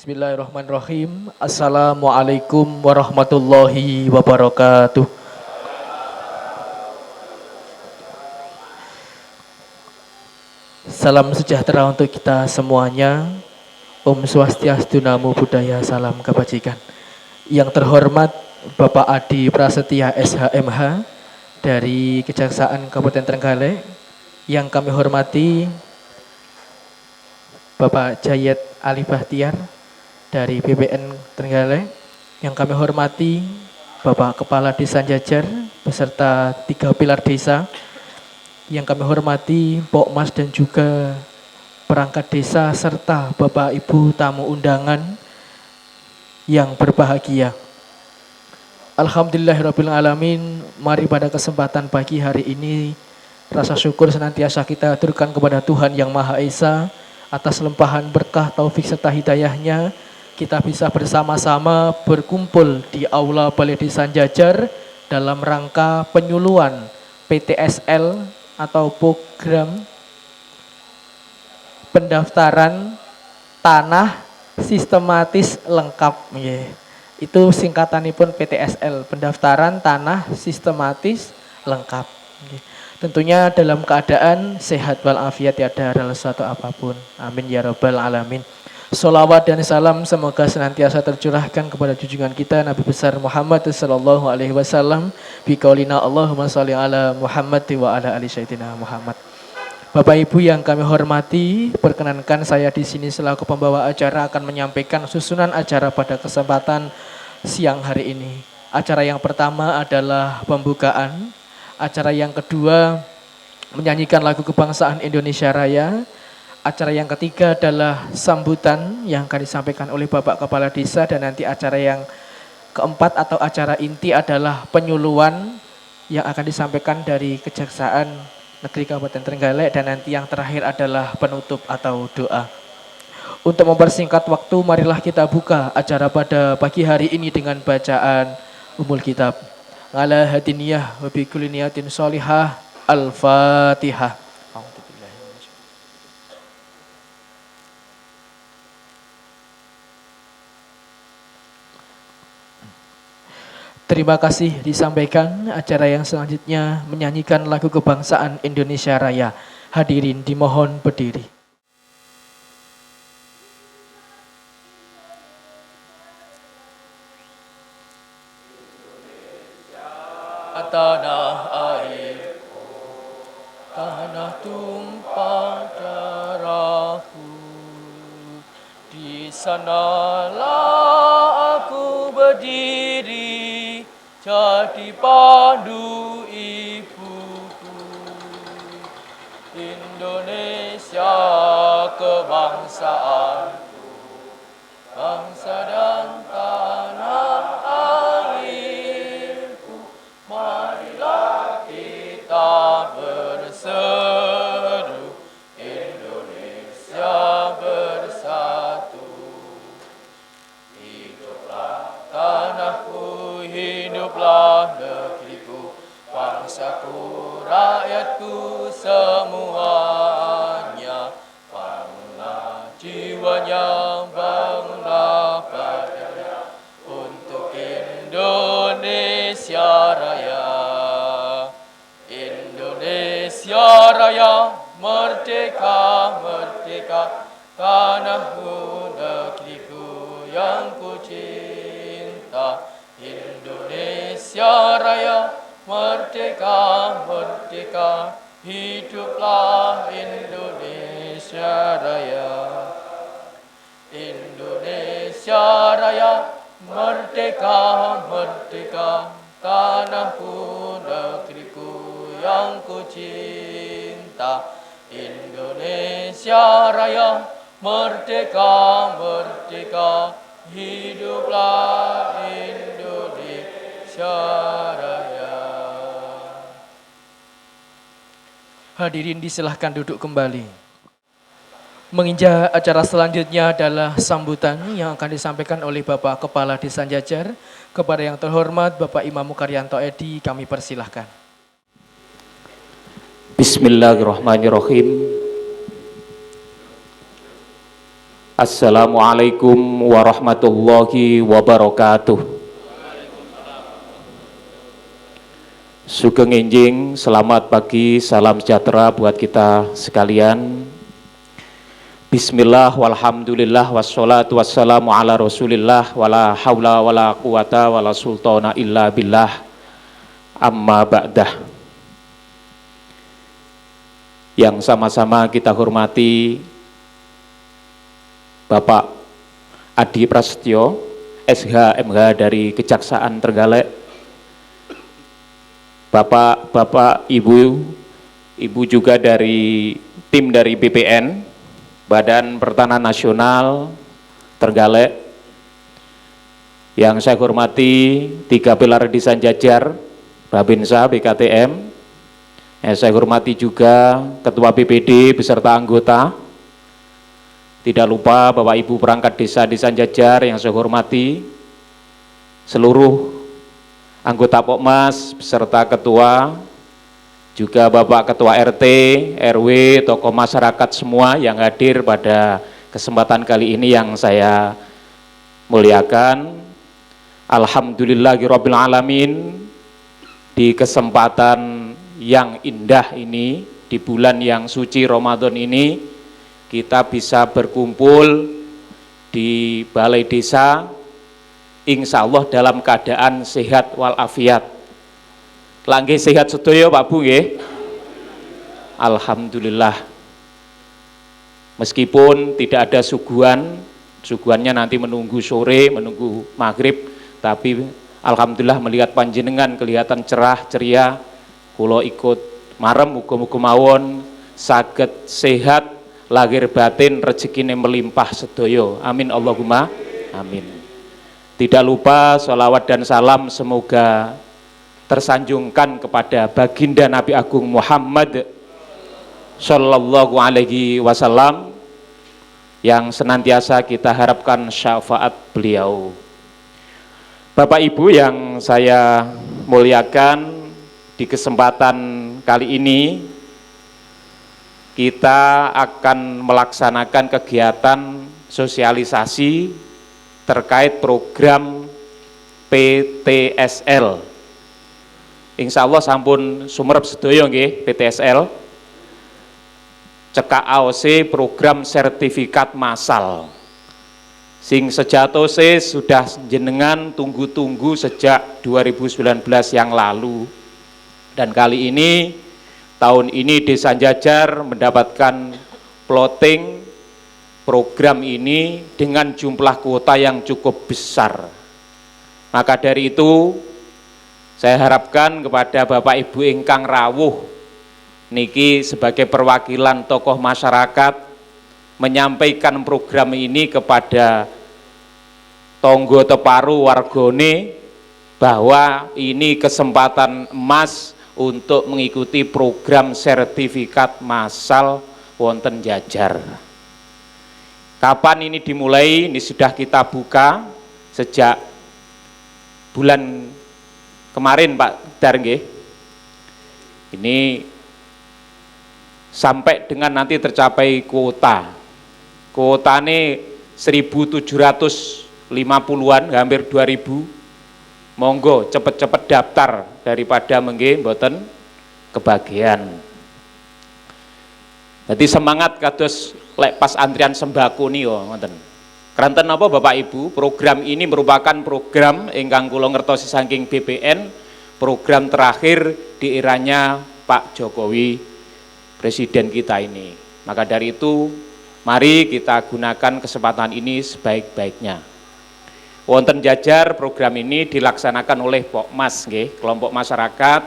Bismillahirrahmanirrahim. Assalamualaikum warahmatullahi wabarakatuh. Salam sejahtera untuk kita semuanya. Om Swastiastu, Namo Buddhaya, salam kebajikan. Yang terhormat Bapak Adi Prasetya SHMH dari Kejaksaan Kabupaten Trenggalek. Yang kami hormati Bapak Jayet Ali Bahtiar dari BPN Trenggalek. Yang kami hormati Bapak Kepala Desa Jajar beserta 3 pilar desa. Yang kami hormati Pokmas dan juga perangkat desa serta Bapak Ibu tamu undangan yang berbahagia. Alhamdulillahirabbil alamin. Mari pada kesempatan pagi hari ini rasa syukur senantiasa kita aturkan kepada Tuhan Yang Maha Esa atas limpahan berkah taufik serta hidayahnya. Kita bisa bersama-sama berkumpul di Aula Balai Desa Jajar dalam rangka penyuluhan PTSL atau program pendaftaran tanah sistematis lengkap. Itu singkatanipun PTSL, pendaftaran tanah sistematis lengkap. Tentunya dalam keadaan sehat walafiat, tiada rasa atau apapun. Amin ya rabbal alamin. Sholawat dan salam semoga senantiasa tercurahkan kepada junjungan kita Nabi besar Muhammad sallallahu alaihi wasallam. Biqaulina Allahumma sholli ala Muhammad wa ala ali sayyidina Muhammad. Bapak Ibu yang kami hormati, perkenankan saya di sini selaku pembawa acara akan menyampaikan susunan acara pada kesempatan siang hari ini. Acara yang pertama adalah pembukaan, acara yang kedua menyanyikan lagu kebangsaan Indonesia Raya, acara yang ketiga adalah sambutan yang akan disampaikan oleh Bapak Kepala Desa, dan nanti acara yang keempat atau acara inti adalah penyuluhan yang akan disampaikan dari Kejaksaan Negeri Kabupaten Trenggalek, dan nanti yang terakhir adalah penutup atau doa. Untuk mempersingkat waktu, marilah kita buka acara pada pagi hari ini dengan bacaan Ummul Kitab. Ala hadiniyah wa bi kulli niyatin sholihah. Al-Fatihah. Terima kasih disampaikan. Acara yang selanjutnya menyanyikan lagu kebangsaan Indonesia Raya. Hadirin dimohon berdiri. Tanah airku, tanah tumpah darahku, di sanalah aku berdiri, jadi pandu ibuku. Indonesia kebangsaanku, bangsa dan tanah airku, marilah kita berseru, Indonesia bersatu. Hiduplah tanahku, hiduplah negeriku, bangsaku, rakyatku semuanya. Bangunlah jiwanya, bangunlah badannya untuk Indonesia Raya. Indonesia Raya, merdeka, merdeka, tanahku, negeriku yang ku cinta. Indonesia Raya, merdeka, merdeka, hiduplah Indonesia Raya. Indonesia Raya, merdeka, merdeka, tanahku, negeriku yang ku cinta. Indonesia Raya, merdeka, merdeka, hiduplah Indonesia Raya. Hadirin disilahkan duduk kembali. Menginjak acara selanjutnya adalah sambutan yang akan disampaikan oleh Bapak Kepala Desa Jajar. Kepada yang terhormat Bapak Imam Mukaryanto Edi, kami persilahkan. Bismillahirrahmanirrahim. Assalamualaikum warahmatullahi wabarakatuh. Sugeng enjing, selamat pagi, salam sejahtera buat kita sekalian. Bismillah, walhamdulillah, wassalatu wassalamu ala rasulillah, wala hawla wala quwata wala sultana illa billah, amma ba'dah. Yang sama-sama kita hormati Bapak Adi Prasetyo, SH MH dari Kejaksaan Trenggalek, Bapak, Ibu juga dari tim dari BPN, Badan Pertanahan Nasional Trenggalek. Yang saya hormati tiga pilar Desain Jajar, Babinsa, BKTM. Yang saya hormati juga Ketua BPD beserta anggota. Tidak lupa Bapak Ibu perangkat desa Desain Jajar yang saya hormati, seluruh anggota Pokmas beserta ketua, juga Bapak Ketua RT, RW, tokoh masyarakat semua yang hadir pada kesempatan kali ini yang saya muliakan. Alhamdulillahirabbil alamin, di kesempatan yang indah ini, di bulan yang suci Ramadan ini, kita bisa berkumpul di balai desa, insya Allah dalam keadaan sehat walafiat. Langgih sehat sedaya Pak Bu nggih? Alhamdulillah. Meskipun tidak ada suguhannya nanti menunggu sore, menunggu maghrib, tapi alhamdulillah melihat panjenengan kelihatan cerah ceria, kula ikut marem muga-muga mawon saged sehat lahir batin, rezekine melimpah sedaya. Amin Allahumma amin. Tidak lupa sholawat dan salam semoga tersanjungkan kepada baginda Nabi Agung Muhammad Sallallahu Alaihi Wasallam yang senantiasa kita harapkan syafaat beliau. Bapak Ibu yang saya muliakan, di kesempatan kali ini kita akan melaksanakan kegiatan sosialisasi terkait program PTSL. Insya Allah sampun sumerep sedaya nggih PTSL. Cekak AOC program sertifikat massal. Sing sejatose sudah jenengan tunggu-tunggu sejak 2019 yang lalu. Dan kali ini tahun ini Desa Jajar mendapatkan plotting program ini dengan jumlah kuota yang cukup besar. Maka dari itu saya harapkan kepada Bapak Ibu ingkang rawuh niki sebagai perwakilan tokoh masyarakat menyampaikan program ini kepada tonggo teparu wargone bahwa ini kesempatan emas untuk mengikuti program sertifikat massal wonten Jajar. Kapan ini dimulai? Ini sudah kita buka sejak bulan kemarin Pak Dar nggih. Ini sampai dengan nanti tercapai kuota. Kuotane 1.750-an, hampir 2.000. Monggo cepet-cepet daftar daripada mengge mboten kebagian. Jadi semangat kados lek pas antrian sembako niku ngoten. Kranten napa Bapak Ibu, program ini merupakan program ingkang kula ngertosi saking BPN, program terakhir di eranya Pak Jokowi, presiden kita ini. Maka dari itu mari kita gunakan kesempatan ini sebaik-baiknya. Wonten Jajar program ini dilaksanakan oleh Pokmas nggih, kelompok masyarakat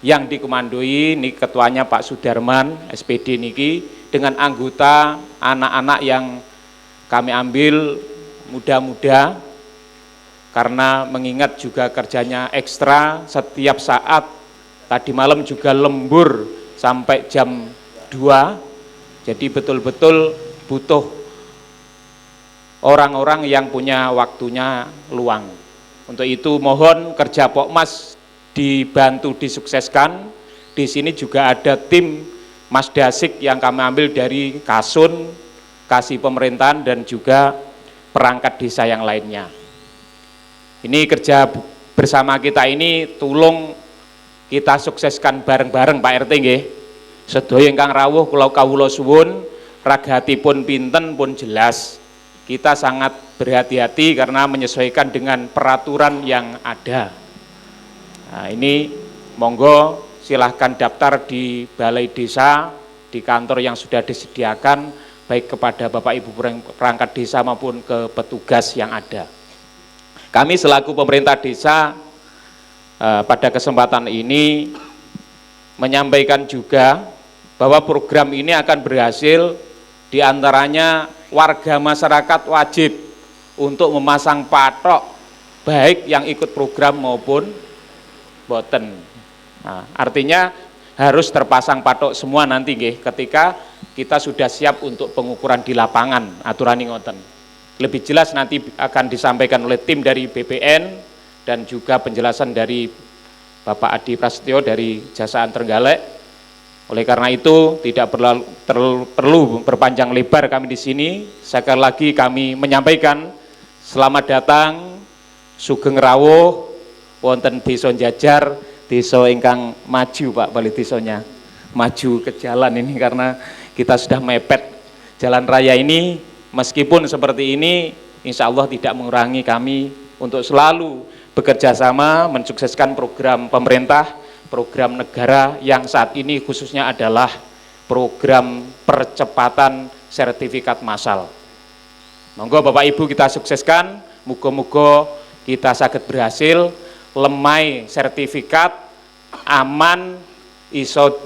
yang dikomandoi ini ketuanya Pak Sudarman SPD niki dengan anggota anak-anak yang kami ambil muda-muda karena mengingat juga kerjanya ekstra setiap saat. Tadi malam juga lembur sampai jam 2, jadi betul-betul butuh orang-orang yang punya waktunya luang. Untuk itu mohon kerja Pokmas dibantu disukseskan. Di sini juga ada tim Mas Dasik yang kami ambil dari Kasun, kasih pemerintahan dan juga perangkat desa yang lainnya. Ini kerja bersama kita ini tulung kita sukseskan bareng-bareng Pak RT nggih. Sedaya ingkang rawuh kula kawula suwun ragatipun pinten pun jelas. Kita sangat berhati-hati karena menyesuaikan dengan peraturan yang ada. Nah, ini monggo silahkan daftar di balai desa, di kantor yang sudah disediakan, baik kepada Bapak Ibu perangkat desa maupun ke petugas yang ada. Kami selaku pemerintah desa pada kesempatan ini menyampaikan juga bahwa program ini akan berhasil, diantaranya warga masyarakat wajib untuk memasang patok baik yang ikut program maupun boten. Nah, artinya harus terpasang patok semua nanti nggih ketika kita sudah siap untuk pengukuran di lapangan aturan ngoten. Lebih jelas nanti akan disampaikan oleh tim dari BPN dan juga penjelasan dari Bapak Adi Prasetyo dari Jasaan Trenggalek. Oleh karena itu tidak perlu berpanjang lebar kami di sini. Sekali lagi kami menyampaikan selamat datang sugeng rawuh wonten desa Jajar, desa ingkang maju Pak Bali desanya. Maju ke jalan ini karena kita sudah mepet jalan raya ini. Meskipun seperti ini, insya Allah tidak mengurangi kami untuk selalu bekerja sama mensukseskan program pemerintah, program negara yang saat ini khususnya adalah program percepatan sertifikat massal. Monggo Bapak Ibu kita sukseskan, muga-muga kita saged berhasil, lemai sertifikat, aman, iso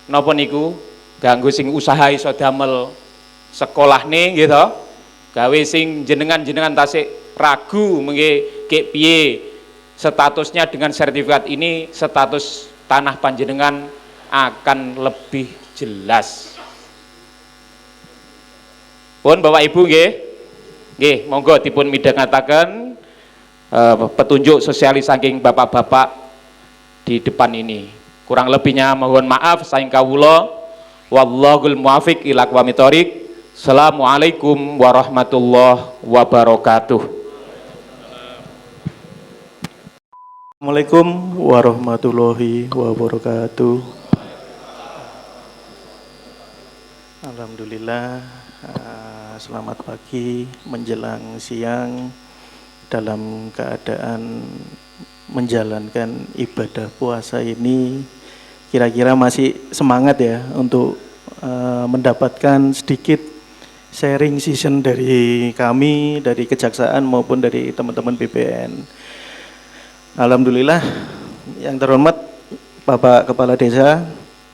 napa niku, ganggu sing usaha iso damel sekolah nih gitu, gawe sing jenengan tasik ragu mengke kek piye statusnya dengan sertifikat ini, status tanah panjenengan akan lebih jelas. Pun Bapak Ibu nggih, monggo dipun midhangetaken petunjuk sosialis saking bapak-bapak di depan ini. Kurang lebihnya mohon maaf saking kawula. Wallahul muwaffiq ila aqwamit thoriq. Assalamualaikum warahmatullahi wabarakatuh. Assalamualaikum warahmatullahi wabarakatuh. Alhamdulillah, selamat pagi menjelang siang dalam keadaan menjalankan ibadah puasa ini. Kira-kira masih semangat ya untuk mendapatkan sedikit sharing session dari kami, dari kejaksaan maupun dari teman-teman BPN. Alhamdulillah, yang terhormat Bapak Kepala Desa,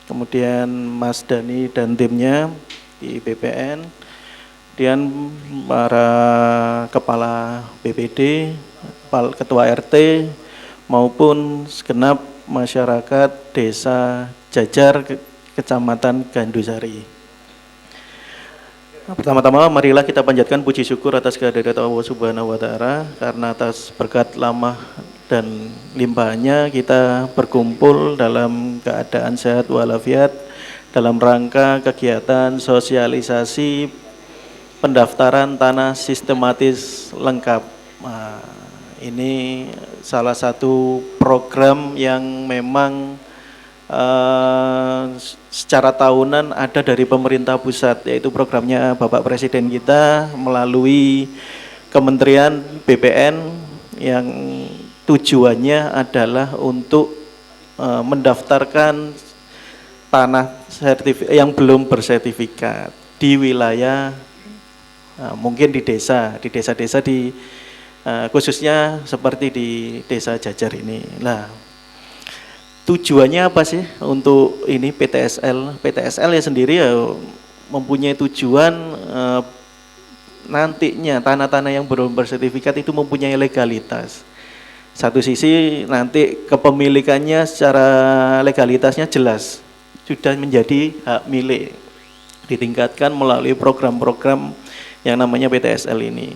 kemudian Mas Dani dan timnya di BPN, kemudian para Kepala BPD, Ketua RT, maupun segenap masyarakat Desa Jajar, Kecamatan Gandusari. Pertama-tama marilah kita panjatkan puji syukur atas kehadirat Allah Subhanahu wa taala, karena atas berkat lama dan limpahnya kita berkumpul dalam keadaan sehat walafiat dalam rangka kegiatan sosialisasi pendaftaran tanah sistematis lengkap. Nah, ini salah satu program yang memang secara tahunan ada dari pemerintah pusat, yaitu programnya Bapak Presiden kita melalui Kementerian BPN yang tujuannya adalah untuk mendaftarkan tanah yang belum bersertifikat di wilayah, mungkin di desa-desa di khususnya seperti di Desa Jajar ini. Nah, tujuannya apa sih untuk ini PTSL? PTSL ya sendiri ya mempunyai tujuan nantinya tanah-tanah yang belum bersertifikat itu mempunyai legalitas. Satu sisi nanti kepemilikannya secara legalitasnya jelas, sudah menjadi hak milik, ditingkatkan melalui program-program yang namanya PTSL ini.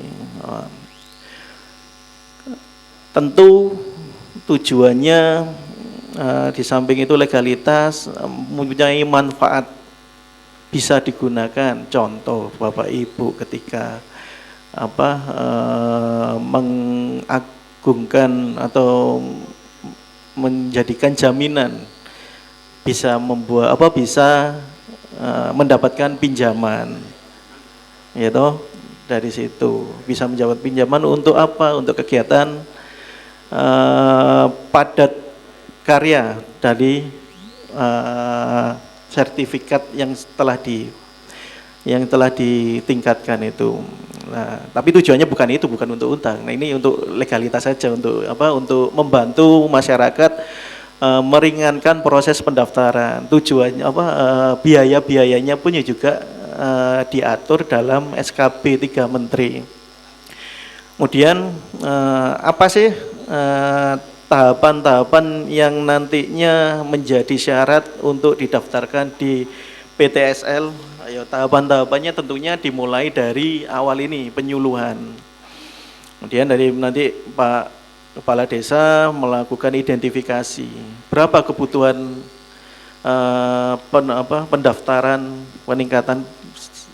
Tentu tujuannya di samping itu legalitas mempunyai manfaat bisa digunakan. Contoh Bapak Ibu ketika mengagungkan atau menjadikan jaminan bisa mendapatkan pinjaman, ya toh, dari situ bisa menjawab pinjaman untuk apa? Untuk kegiatan padat karya dari sertifikat yang telah ditingkatkan itu. Nah, tapi tujuannya bukan untuk utang. Nah, ini untuk legalitas saja, untuk membantu masyarakat meringankan proses pendaftaran. Tujuannya biaya-biayanya pun juga diatur dalam SKB 3 Menteri. Kemudian apa sih tahapan-tahapan yang nantinya menjadi syarat untuk didaftarkan di PTSL? Ayo, tahapan-tahapannya tentunya dimulai dari awal ini, penyuluhan. Kemudian dari nanti Pak Kepala Desa melakukan identifikasi berapa kebutuhan pendaftaran peningkatan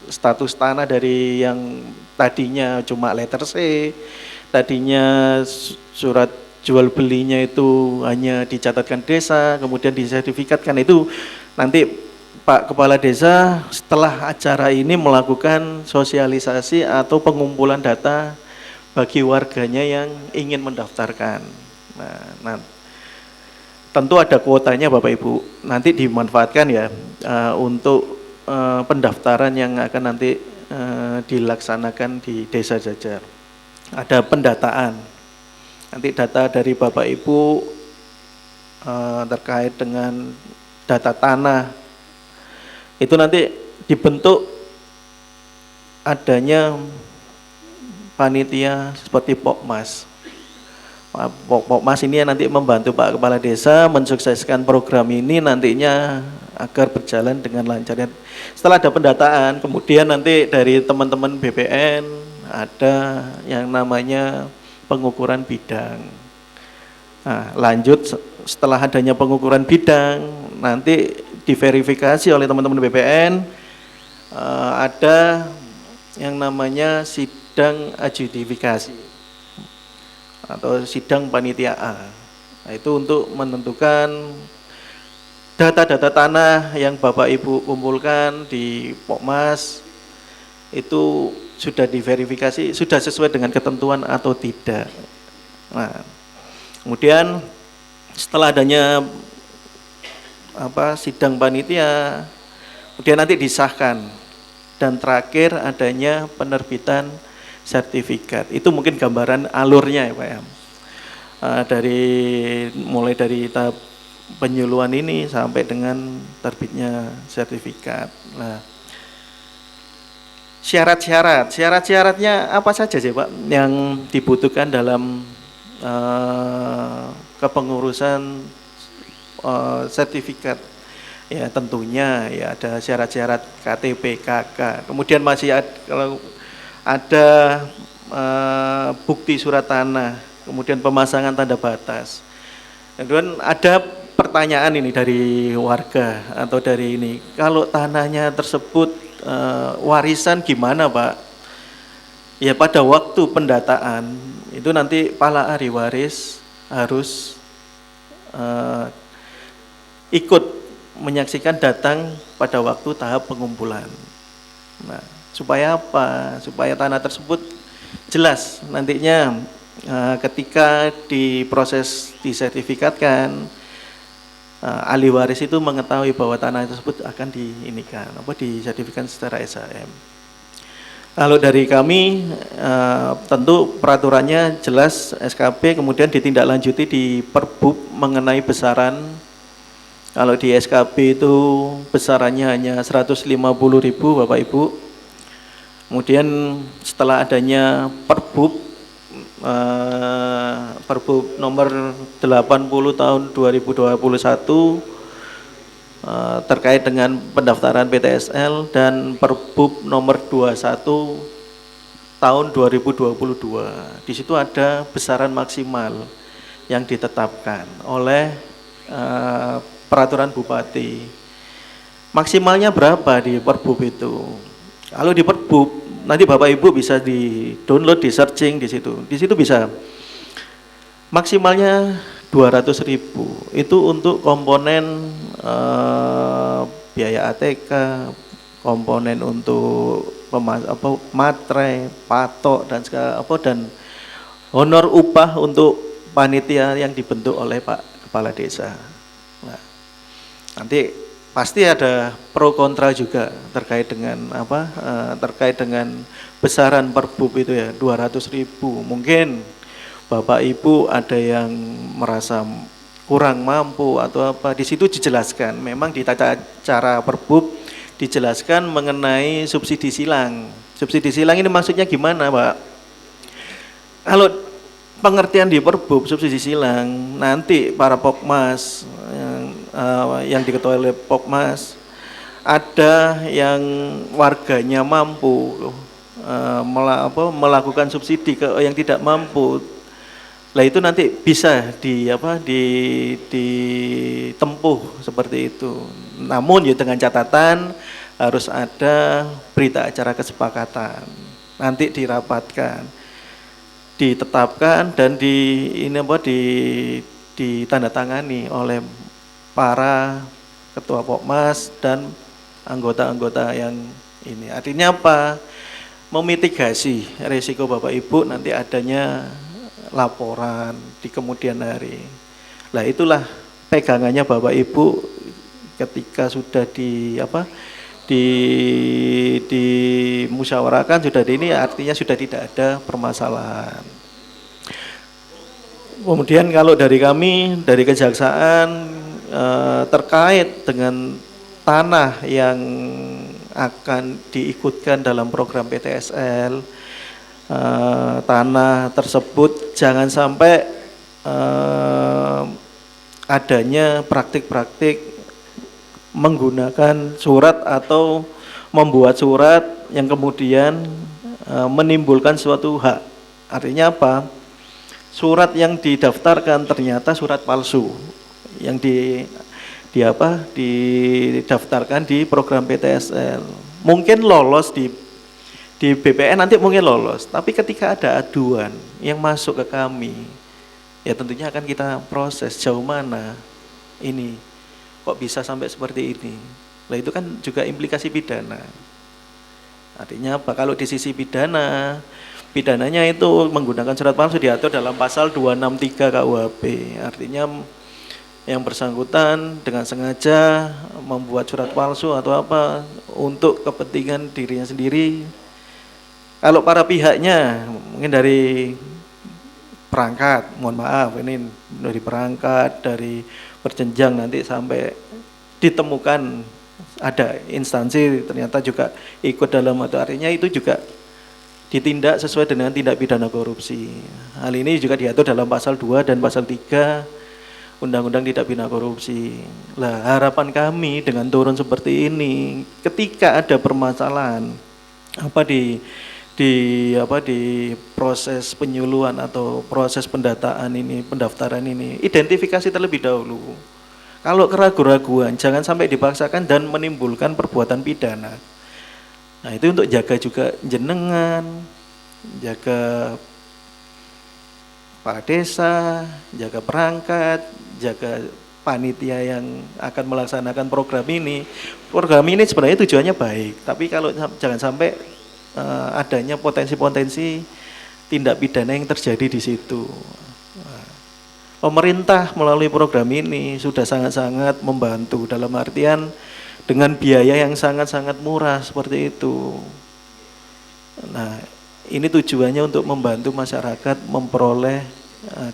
status tanah dari yang tadinya cuma letter C, tadinya surat jual belinya itu hanya dicatatkan desa, kemudian disertifikatkan. Itu nanti Pak Kepala Desa setelah acara ini melakukan sosialisasi atau pengumpulan data bagi warganya yang ingin mendaftarkan. Nah, tentu ada kuotanya Bapak Ibu, nanti dimanfaatkan ya untuk pendaftaran yang akan nanti dilaksanakan di Desa Jajar. Ada pendataan, nanti data dari Bapak Ibu terkait dengan data tanah, itu nanti dibentuk adanya panitia seperti Pokmas. Pokmas ini nanti membantu Pak Kepala Desa mensukseskan program ini nantinya agar berjalan dengan lancar. Setelah ada pendataan, kemudian nanti dari teman-teman BPN ada yang namanya pengukuran bidang. Nah, lanjut setelah adanya pengukuran bidang, nanti diverifikasi oleh teman-teman BPN, ada yang namanya sidang adjudifikasi atau sidang panitiaan. Nah, itu untuk menentukan data-data tanah yang Bapak Ibu kumpulkan di Pokmas itu sudah diverifikasi, sudah sesuai dengan ketentuan atau tidak. Nah, kemudian setelah adanya sidang panitia, kemudian nanti disahkan, dan terakhir adanya penerbitan sertifikat. Itu mungkin gambaran alurnya ya Pak ya. Mulai dari tahap penyuluhan ini sampai dengan terbitnya sertifikat. Nah, syaratnya apa saja sih Pak yang dibutuhkan dalam kepengurusan sertifikat? Ya tentunya ya ada syarat-syarat KTP, KK, kemudian masih kalau ada bukti surat tanah, kemudian pemasangan tanda batas. Kemudian ada pertanyaan ini dari warga atau dari ini, kalau tanahnya tersebut warisan gimana Pak? Ya pada waktu pendataan itu nanti pala ahli waris harus ikut menyaksikan datang pada waktu tahap pengumpulan. Nah, supaya apa? Supaya tanah tersebut jelas nantinya ketika diproses disertifikatkan, ahli waris itu mengetahui bahwa tanah tersebut akan disertifikatkan secara SHM. Kalau dari kami tentu peraturannya jelas SKP, kemudian ditindaklanjuti di Perbub mengenai besaran. Kalau di SKP itu besarannya hanya 150.000 Bapak Ibu. Kemudian setelah adanya Perbub nomor 80 tahun 2021 terkait dengan pendaftaran PTSL, dan Perbub nomor 21 tahun 2022. Di situ ada besaran maksimal yang ditetapkan oleh peraturan Bupati. maksimalnya berapa di Perbub itu? Kalau di Perbub nanti Bapak Ibu bisa di download, di searching di situ. Di situ bisa maksimalnya 200.000 itu untuk komponen biaya ATK, komponen untuk matre, patok dan segala dan honor upah untuk panitia yang dibentuk oleh Pak Kepala Desa. Nah, nanti pasti ada pro kontra juga terkait dengan terkait dengan besaran Perbub itu ya 200.000. Mungkin Bapak Ibu ada yang merasa kurang mampu atau apa, di situ dijelaskan. Memang di tata cara Perbub dijelaskan mengenai subsidi silang. Subsidi silang ini maksudnya gimana, Pak? Kalau pengertian di Perbub subsidi silang, nanti para Pokmas yang diketuai oleh Pokmas, ada yang warganya mampu melakukan subsidi ke yang tidak mampu. Lah itu nanti bisa ditempuh seperti itu. Namun ya dengan catatan harus ada berita acara kesepakatan. Nanti dirapatkan, ditetapkan dan ditandatangani oleh para ketua Pokmas dan anggota-anggota yang ini. Artinya apa? Memitigasi risiko Bapak Ibu nanti adanya laporan di kemudian hari. Lah itulah pegangannya Bapak Ibu ketika sudah dimusyawarahkan sudah ini, artinya sudah tidak ada permasalahan. Kemudian kalau dari kami dari Kejaksaan terkait dengan tanah yang akan diikutkan dalam program PTSL, tanah tersebut jangan sampai adanya praktik-praktik menggunakan surat atau membuat surat yang kemudian menimbulkan suatu hak. Artinya apa? Surat yang didaftarkan ternyata surat palsu yang didaftarkan di program PTSL. Mungkin lolos di BPN nanti mungkin lolos, tapi ketika ada aduan yang masuk ke kami, ya tentunya akan kita proses sejauh mana ini kok bisa sampai seperti ini. Nah itu kan juga implikasi pidana. Artinya apa? Kalau di sisi pidananya itu menggunakan surat palsu diatur dalam pasal 263 KUHP. Artinya yang bersangkutan dengan sengaja membuat surat palsu atau apa untuk kepentingan dirinya sendiri. Kalau para pihaknya mungkin dari perangkat, mohon maaf ini dari perangkat, dari berjenjang nanti sampai ditemukan ada instansi ternyata juga ikut dalam itu, artinya itu juga ditindak sesuai dengan tindak pidana korupsi. Hal ini juga diatur dalam pasal 2 dan pasal 3 Undang-Undang Tindak Pidana Korupsi. Lah harapan kami dengan turun seperti ini, ketika ada permasalahan di proses penyuluhan atau proses pendaftaran ini, identifikasi terlebih dahulu. Kalau keraguan-raguan jangan sampai dipaksakan dan menimbulkan perbuatan pidana. Nah itu untuk jaga juga jenengan, jaga Pak Desa, jaga perangkat, jaga panitia yang akan melaksanakan program ini. Program ini sebenarnya tujuannya baik, tapi kalau jangan sampai adanya potensi-potensi tindak pidana yang terjadi di situ. Pemerintah melalui program ini sudah sangat-sangat membantu dalam artian dengan biaya yang sangat-sangat murah seperti itu. Nah, ini tujuannya untuk membantu masyarakat memperoleh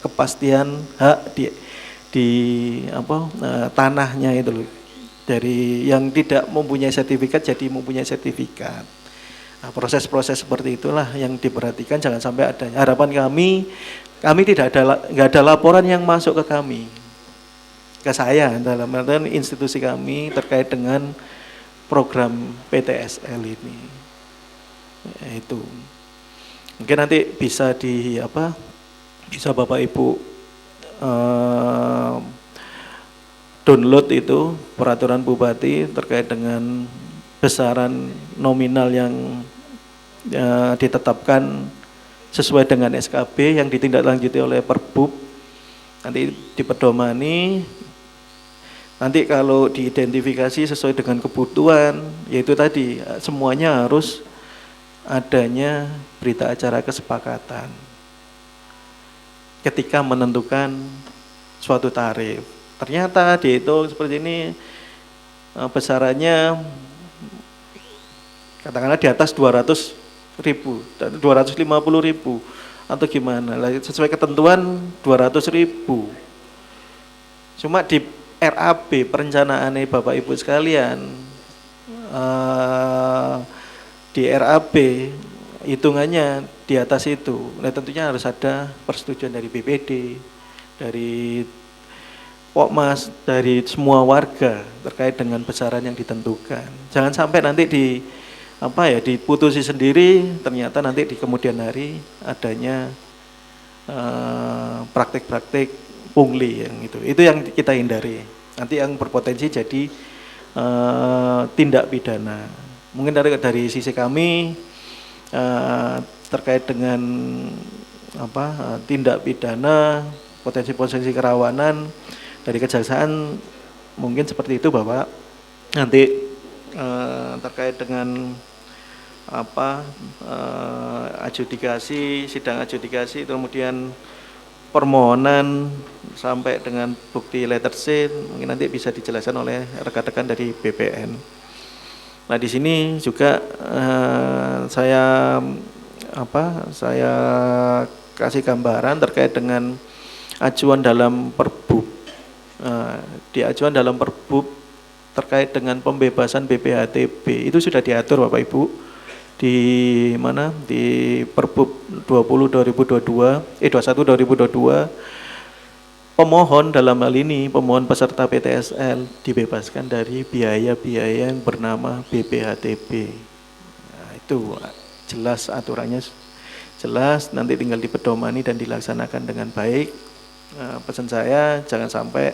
kepastian hak di tanahnya itu loh. Dari yang tidak mempunyai sertifikat jadi mempunyai sertifikat. Nah, proses-proses seperti itulah yang diperhatikan, jangan sampai ada. Harapan kami nggak ada laporan yang masuk ke kami, ke saya dalam artian institusi kami terkait dengan program PTSL ini. Ya, itu mungkin nanti bisa bisa Bapak Ibu download itu peraturan bupati terkait dengan besaran nominal yang ditetapkan sesuai dengan SKB yang ditindaklanjuti oleh Perbub, nanti dipedomani, nanti kalau diidentifikasi sesuai dengan kebutuhan, yaitu tadi semuanya harus adanya berita acara kesepakatan ketika menentukan suatu tarif. Ternyata dihitung seperti ini, besarannya katakanlah di atas 200.000, 250.000 atau gimana, sesuai ketentuan 200.000. Cuma di RAB perencanaan Bapak Ibu sekalian, di RAB hitungannya di atas itu. Nah, tentunya harus ada persetujuan dari BPD, dari Pokmas, dari semua warga terkait dengan besaran yang ditentukan. Jangan sampai nanti diputusi sendiri, ternyata nanti di kemudian hari adanya praktik-praktik pungli yang itu yang kita hindari. Nanti yang berpotensi jadi tindak pidana. Mungkin dari sisi kami terkait dengan tindak pidana, potensi-potensi kerawanan dari kejaksaan mungkin seperti itu Bapak. Nanti terkait dengan adjudikasi, sidang adjudikasi, kemudian permohonan sampai dengan bukti letter C, mungkin nanti bisa dijelaskan oleh rekan-rekan dari BPN. Nah, di sini juga saya kasih gambaran terkait dengan ajuan dalam Perbub. Di ajuan dalam Perbub terkait dengan pembebasan BPHTB itu sudah diatur Bapak Ibu di mana, di Perbub 21 2022, pemohon dalam hal ini pemohon peserta PTSL dibebaskan dari biaya-biaya yang bernama BPHTB. Nah, itu jelas aturannya, jelas, nanti tinggal dipedomani dan dilaksanakan dengan baik. Pesan saya jangan sampai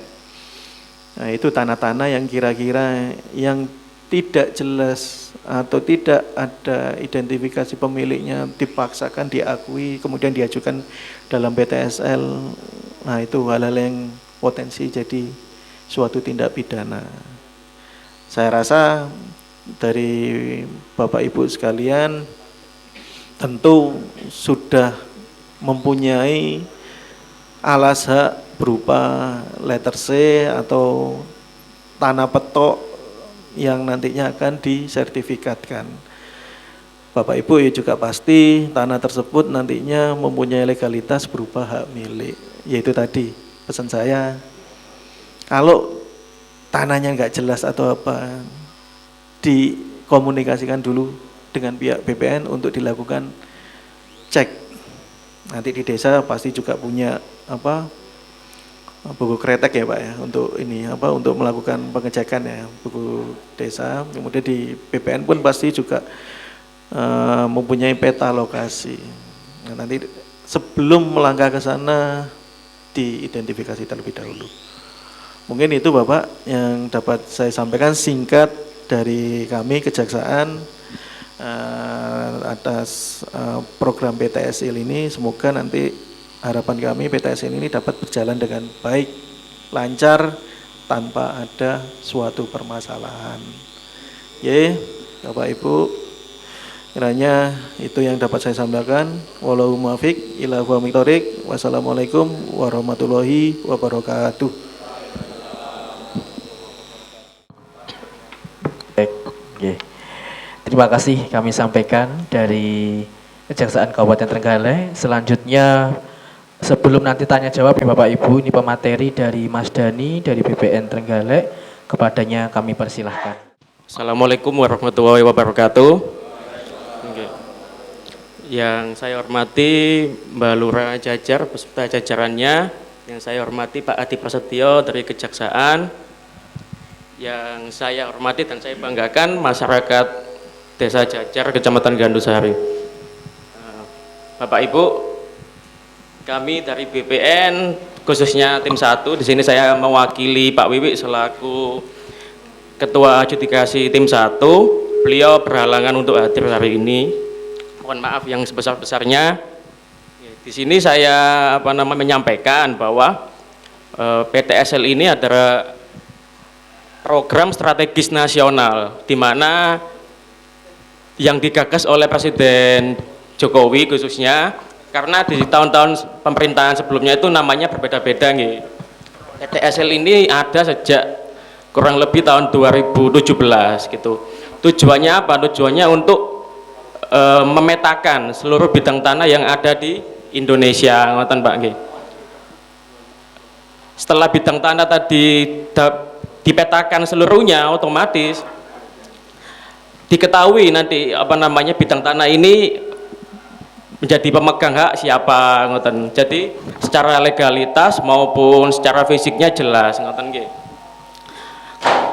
itu tanah-tanah yang kira-kira yang tidak jelas atau tidak ada identifikasi pemiliknya dipaksakan diakui kemudian diajukan dalam PTSL. Nah, itu hal-hal yang potensi jadi suatu tindak pidana. Saya rasa dari Bapak Ibu sekalian tentu sudah mempunyai alas hak berupa letter C atau tanah petok yang nantinya akan disertifikatkan. Bapak Ibu juga pasti tanah tersebut nantinya mempunyai legalitas berupa hak milik. Yaitu tadi pesan saya, kalau tanahnya nggak jelas atau apa, dikomunikasikan dulu dengan pihak BPN untuk dilakukan cek. Nanti di desa pasti juga punya buku kretek ya Pak ya, untuk ini untuk melakukan pengecekan ya, buku desa. Kemudian di BPN pun pasti juga mempunyai peta lokasi. Nah, nanti sebelum melangkah ke sana diidentifikasi terlebih dahulu. Mungkin itu Bapak yang dapat saya sampaikan singkat dari kami Kejaksaan atas program PTSL ini. Semoga nanti harapan kami PTSL ini dapat berjalan dengan baik, lancar, tanpa ada suatu permasalahan. Bapak Ibu, kiranya itu yang dapat saya sampaikan. Wallahu muwaffiq ila aqwamit thoriq. Wassalamualaikum warahmatullahi wabarakatuh. Terima kasih kami sampaikan dari Kejaksaan Kabupaten Trenggalek. Selanjutnya sebelum nanti tanya jawab ya Bapak Ibu, ini pemateri dari Mas Dani dari BPN Trenggalek, kepadanya kami persilahkan. Assalamualaikum warahmatullahi wabarakatuh. Yang saya hormati Mbak Lurah Jajar beserta jajarannya, yang saya hormati Pak Adi Prasetyo dari Kejaksaan, yang saya hormati dan saya banggakan masyarakat Desa Jajar, Kecamatan Gandusari. Bapak Ibu, kami dari BPN khususnya tim 1. Di sini saya mewakili Pak Wiwi selaku Ketua Adjudikasi tim 1. Beliau berhalangan untuk hadir hari ini. Mohon maaf yang sebesar-besarnya. Di sini saya menyampaikan bahwa PTSL ini adalah program strategis nasional di mana yang digagas oleh Presiden Jokowi khususnya, karena di tahun-tahun pemerintahan sebelumnya itu namanya berbeda-beda nih. PTSL ini ada sejak kurang lebih tahun 2017 gitu. Tujuannya apa? Tujuannya untuk memetakan seluruh bidang tanah yang ada di Indonesia, ngoten Pak nggih. Setelah bidang tanah tadi dipetakan seluruhnya, otomatis diketahui nanti bidang tanah ini menjadi pemegang hak siapa, ngoten. Jadi secara legalitas maupun secara fisiknya jelas, ngoten nggih.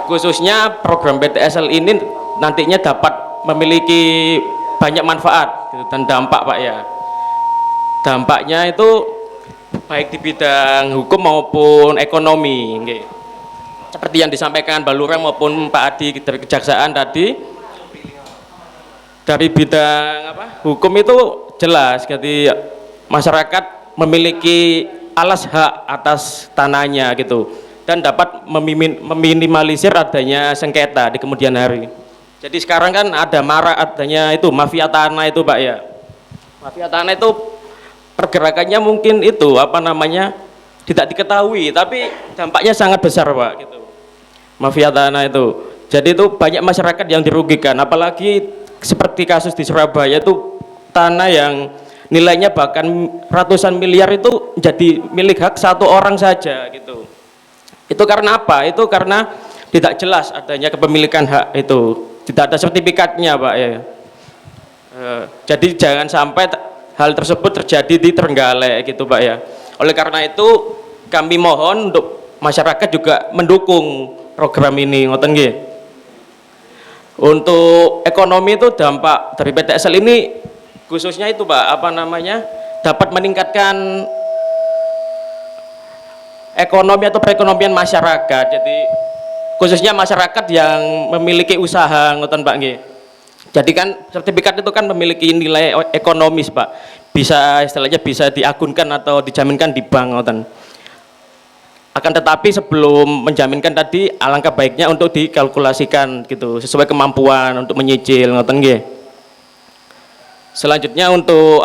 Khususnya program PTSL ini nantinya dapat memiliki banyak manfaat gitu, dan dampak Pak ya. Dampaknya itu baik di bidang hukum maupun ekonomi nggih. Seperti yang disampaikan Mbak Lurah maupun Pak Adi dari Kejaksaan tadi, dari bidang hukum itu jelas, jadi masyarakat memiliki alas hak atas tanahnya gitu, dan dapat meminimalisir adanya sengketa di kemudian hari. Jadi sekarang kan ada marak adanya itu mafia tanah itu Pak ya. Mafia tanah itu pergerakannya mungkin itu tidak diketahui, tapi dampaknya sangat besar Pak gitu. Mafia tanah itu. Jadi itu banyak masyarakat yang dirugikan, apalagi seperti kasus di Surabaya itu tanah yang nilainya bahkan ratusan miliar itu jadi milik hak satu orang saja gitu. Itu karena apa? Itu karena tidak jelas adanya kepemilikan hak itu, tidak ada sertifikatnya Pak ya. Jadi jangan sampai hal tersebut terjadi di Trenggalek gitu Pak ya. Oleh karena itu kami mohon untuk masyarakat juga mendukung program ini, ngoten nggih. Untuk ekonomi itu dampak dari PTSL ini khususnya itu Pak dapat meningkatkan ekonomi atau perekonomian masyarakat. Jadi khususnya masyarakat yang memiliki usaha, ngoten Pak nggih. Jadi kan sertifikat itu kan memiliki nilai ekonomis Pak, bisa istilahnya bisa diagunkan atau dijaminkan di bank, ngoten. Akan tetapi sebelum menjaminkan tadi, alangkah baiknya untuk dikalkulasikan gitu sesuai kemampuan untuk menyicil, ngoten nggih. Selanjutnya untuk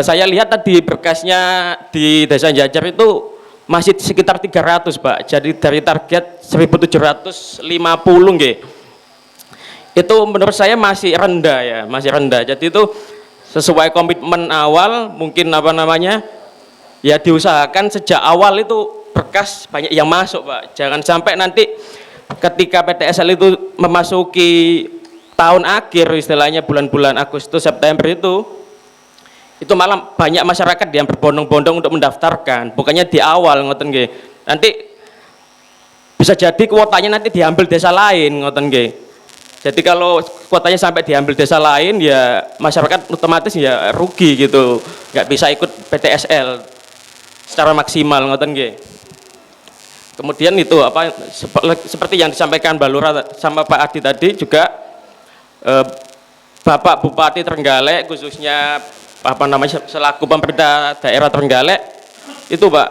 saya lihat tadi berkasnya di Desa Jajar itu masih sekitar 300 Pak. Jadi dari target 1750 nggih. Itu menurut saya masih rendah ya, masih rendah. Jadi itu sesuai komitmen awal, mungkin ya diusahakan sejak awal itu berkas banyak yang masuk Pak. Jangan sampai nanti ketika PTSL itu memasuki tahun akhir, istilahnya bulan-bulan Agustus September itu malah banyak masyarakat yang berbondong-bondong untuk mendaftarkan, bukannya di awal, ngoten nggih. Nanti bisa jadi kuotanya nanti diambil desa lain, ngoten nggih. Jadi kalau kuotanya sampai diambil desa lain, ya masyarakat otomatis ya rugi gitu, nggak bisa ikut PTSL secara maksimal, ngoten nggih. Kemudian itu seperti yang disampaikan Mbak Lurah sama Pak Adi tadi juga, Bapak Bupati Trenggalek khususnya selaku pemerintah daerah Trenggalek itu Pak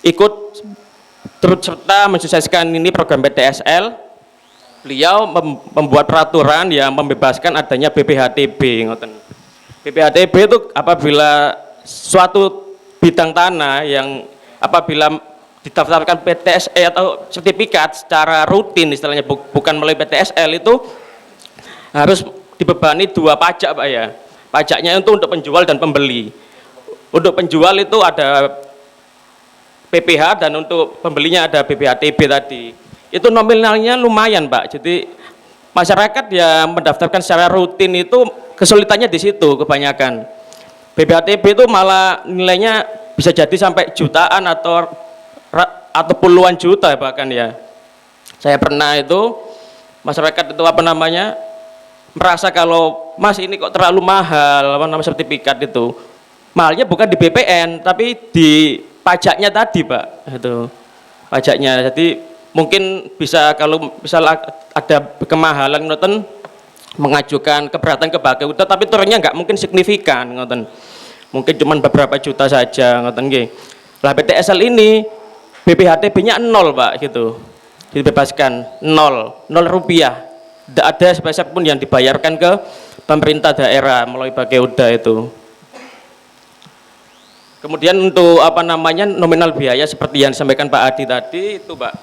ikut turut serta mensukseskan ini program PTSL. Beliau membuat peraturan yang membebaskan adanya BPHTB, ngoten. BPHTB itu apabila suatu bidang tanah yang apabila didaftarkan PTSL atau sertifikat secara rutin, istilahnya bukan melalui PTSL, itu harus dibebani 2 pajak Pak ya. Pajaknya itu untuk penjual dan pembeli. Untuk penjual itu ada PPH dan untuk pembelinya ada BPHTB tadi. Itu nominalnya lumayan Pak. Jadi masyarakat yang mendaftarkan secara rutin itu kesulitannya di situ kebanyakan. BPHTB itu malah nilainya bisa jadi sampai jutaan atau puluhan juta bahkan ya. Saya pernah itu masyarakat itu merasa kalau Mas ini kok terlalu mahal sertifikat itu. mahalnya bukan di BPN tapi di pajaknya tadi Pak, itu pajaknya. Jadi mungkin bisa kalau misal ada kemahalan ngoten mengajukan keberatan ke BPK, tapi turunnya nggak mungkin signifikan ngoten, mungkin cuma beberapa juta saja ngoten nggih. Lah PTSL ini BPHTB-nya 0 Pak gitu, dibebaskan 0 rupiah, tidak ada sepeser pun yang dibayarkan ke pemerintah daerah melalui Bakeuda itu. Kemudian untuk apa namanya nominal biaya seperti yang disampaikan Pak Adi tadi itu Pak,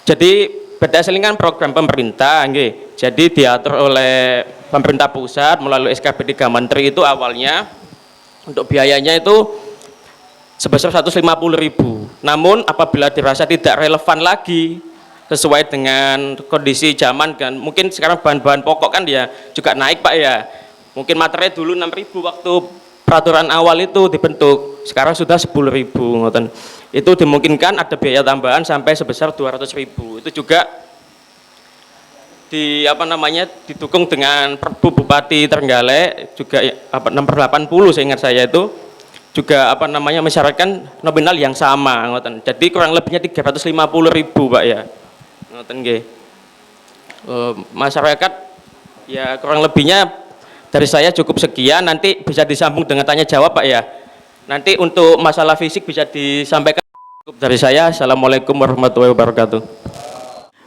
jadi PTSL ini kan program pemerintah, nggih. Jadi diatur oleh pemerintah pusat melalui SKP 3 Menteri itu awalnya untuk biayanya itu sebesar 150.000. Namun apabila dirasa tidak relevan lagi sesuai dengan kondisi zaman kan, mungkin sekarang bahan-bahan pokok kan ya juga naik Pak ya. Mungkin materai dulu 6.000 waktu peraturan awal itu dibentuk, sekarang sudah 10.000 ngoten. Itu dimungkinkan ada biaya tambahan sampai sebesar 200.000. Itu juga di apa namanya didukung dengan Perbu Bupati Trenggalek juga nomor 80 seingat saya itu juga apa namanya mensyaratkan nominal yang sama ngoten. Jadi kurang lebihnya 350.000 Pak ya. Ngoten nggih. Masyarakat ya kurang lebihnya dari saya cukup sekian, nanti bisa disambung dengan tanya jawab Pak ya. Nanti untuk masalah fisik bisa disampaikan. Cukup dari saya. Assalamualaikum warahmatullahi wabarakatuh.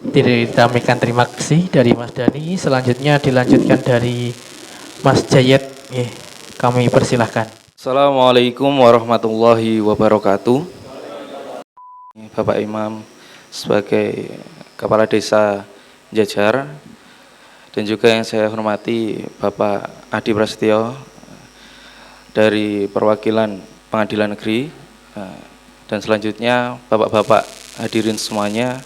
Didamaikan terima kasih dari Mas Dani. Selanjutnya dilanjutkan dari Mas Jayet. Kami persilahkan. Assalamualaikum warahmatullahi wabarakatuh. Bapak Imam sebagai Kepala Desa Jajar dan juga yang saya hormati Bapak Adi Prasetyo dari perwakilan Pengadilan Negeri, dan selanjutnya Bapak-bapak hadirin semuanya,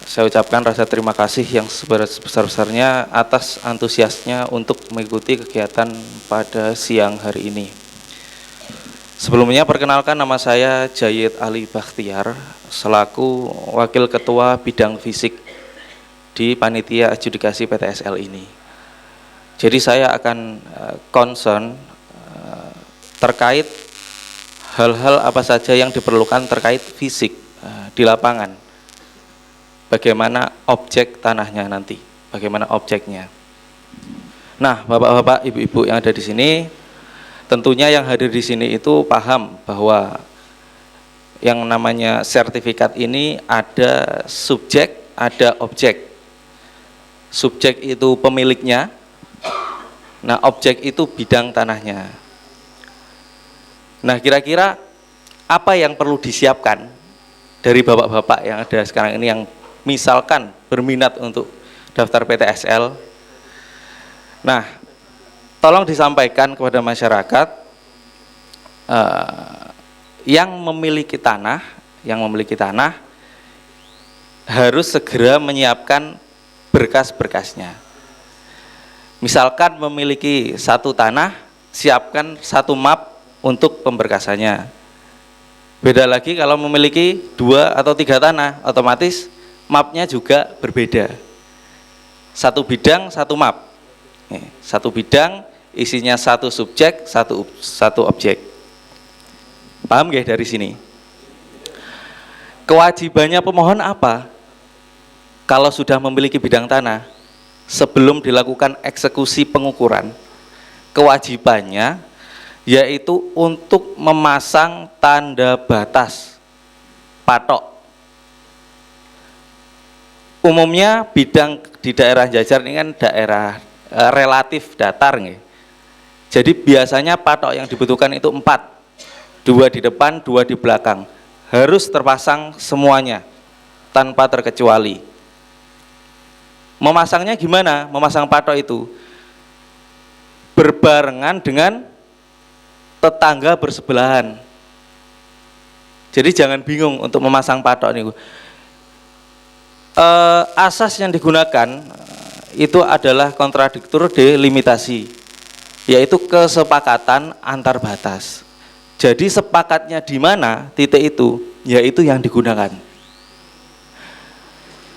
saya ucapkan rasa terima kasih yang sebesar-besarnya atas antusiasnya untuk mengikuti kegiatan pada siang hari ini. Sebelumnya perkenalkan, nama saya Jayed Ali Bakhtiar selaku Wakil Ketua Bidang Fisik di Panitia Adjudikasi PTSL ini. Jadi saya akan concern terkait hal-hal apa saja yang diperlukan terkait fisik di lapangan. Bagaimana objek tanahnya nanti, bagaimana objeknya. Nah, bapak-bapak, ibu-ibu yang ada di sini, tentunya yang hadir di sini itu paham bahwa yang namanya sertifikat ini ada subjek, ada objek. Subjek itu pemiliknya, nah objek itu bidang tanahnya. Nah, kira-kira apa yang perlu disiapkan dari bapak-bapak yang ada sekarang ini yang misalkan berminat untuk daftar PTSL? Nah, tolong disampaikan kepada masyarakat yang memiliki tanah harus segera menyiapkan berkas-berkasnya. Misalkan memiliki satu tanah, siapkan satu map untuk pemberkasannya. Beda lagi kalau memiliki 2 atau 3 tanah, otomatis mapnya juga berbeda. Satu bidang, satu map. Satu bidang isinya satu subjek, satu objek. Paham nggih dari sini? Kewajibannya pemohon apa? Kalau sudah memiliki bidang tanah, sebelum dilakukan eksekusi pengukuran, kewajibannya yaitu untuk memasang tanda batas patok. Umumnya bidang di daerah Jajar ini kan daerah relatif datar nih. Jadi biasanya patok yang dibutuhkan itu 4, 2 di depan, 2 di belakang, harus terpasang semuanya tanpa terkecuali. Memasangnya gimana? Memasang patok itu berbarengan dengan tetangga bersebelahan. Jadi jangan bingung untuk memasang patok nih. Asas yang digunakan itu adalah kontradiktur delimitasi, yaitu kesepakatan antar batas. Jadi sepakatnya di mana titik itu, yaitu yang digunakan.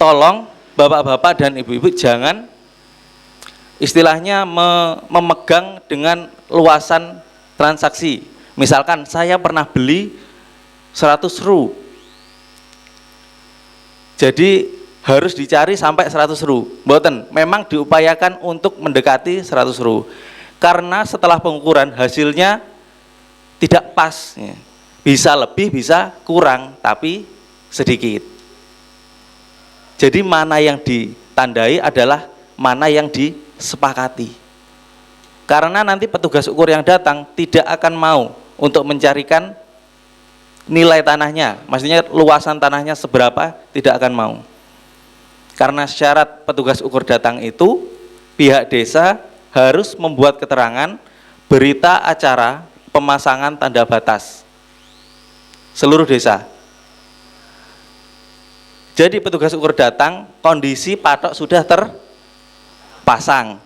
Tolong bapak-bapak dan ibu-ibu jangan istilahnya memegang dengan luasan transaksi. Misalkan saya pernah beli 100 ru, jadi harus dicari sampai 100 ru. Mboten, memang diupayakan untuk mendekati 100 ru. Karena setelah pengukuran hasilnya tidak pas. Bisa lebih, bisa kurang, tapi sedikit. Jadi mana yang ditandai adalah mana yang disepakati. Karena nanti petugas ukur yang datang tidak akan mau untuk mencarikan nilai tanahnya, maksudnya luasan tanahnya seberapa, tidak akan mau. Karena syarat petugas ukur datang itu, pihak desa harus membuat keterangan berita acara pemasangan tanda batas seluruh desa. Jadi petugas ukur datang, kondisi patok sudah terpasang.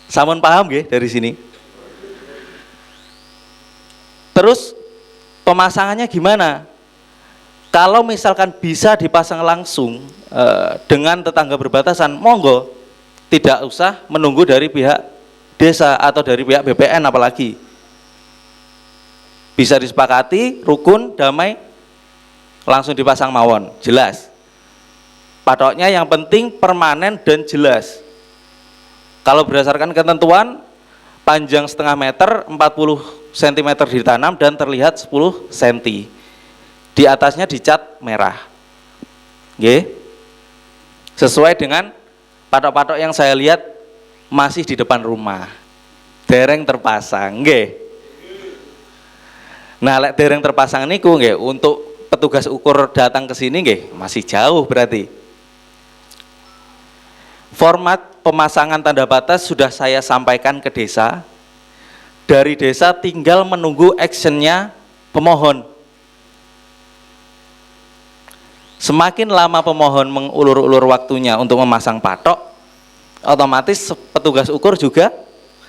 Sampun paham nggih dari sini? Terus pemasangannya gimana? Kalau misalkan bisa dipasang langsung dengan tetangga berbatasan, monggo, tidak usah menunggu dari pihak desa atau dari pihak BPN apalagi. Bisa disepakati, rukun, damai, langsung dipasang mawon, jelas. Patoknya yang penting permanen dan jelas. Kalau berdasarkan ketentuan, panjang setengah meter, 40 cm ditanam dan terlihat 10 cm. Di atasnya dicat merah. Nggih. Sesuai dengan patok-patok yang saya lihat masih di depan rumah. Dereng terpasang, nggih. Nah, lek dereng terpasang niku nggih, untuk petugas ukur datang ke sini nggih masih jauh berarti. Format pemasangan tanda batas sudah saya sampaikan ke desa. Dari desa tinggal menunggu actionnya pemohon. Semakin lama pemohon mengulur-ulur waktunya untuk memasang patok, otomatis petugas ukur juga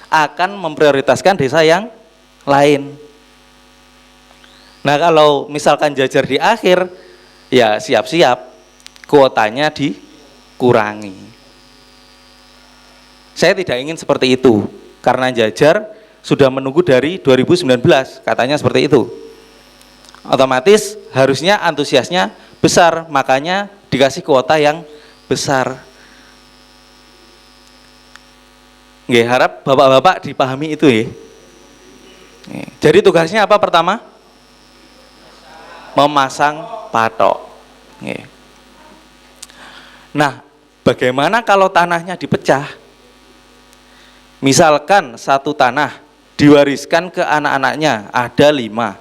akan memprioritaskan desa yang lain. Nah, kalau misalkan jajar di akhir, ya siap-siap kuotanya dikurangi. Saya tidak ingin seperti itu, karena jajar sudah menunggu dari 2019, katanya seperti itu. Otomatis harusnya antusiasnya besar, makanya dikasih kuota yang besar. Nggih, harap bapak-bapak dipahami itu ya. Jadi tugasnya apa pertama? Memasang patok. Nah, bagaimana kalau tanahnya dipecah? Misalkan satu tanah diwariskan ke anak-anaknya, ada 5.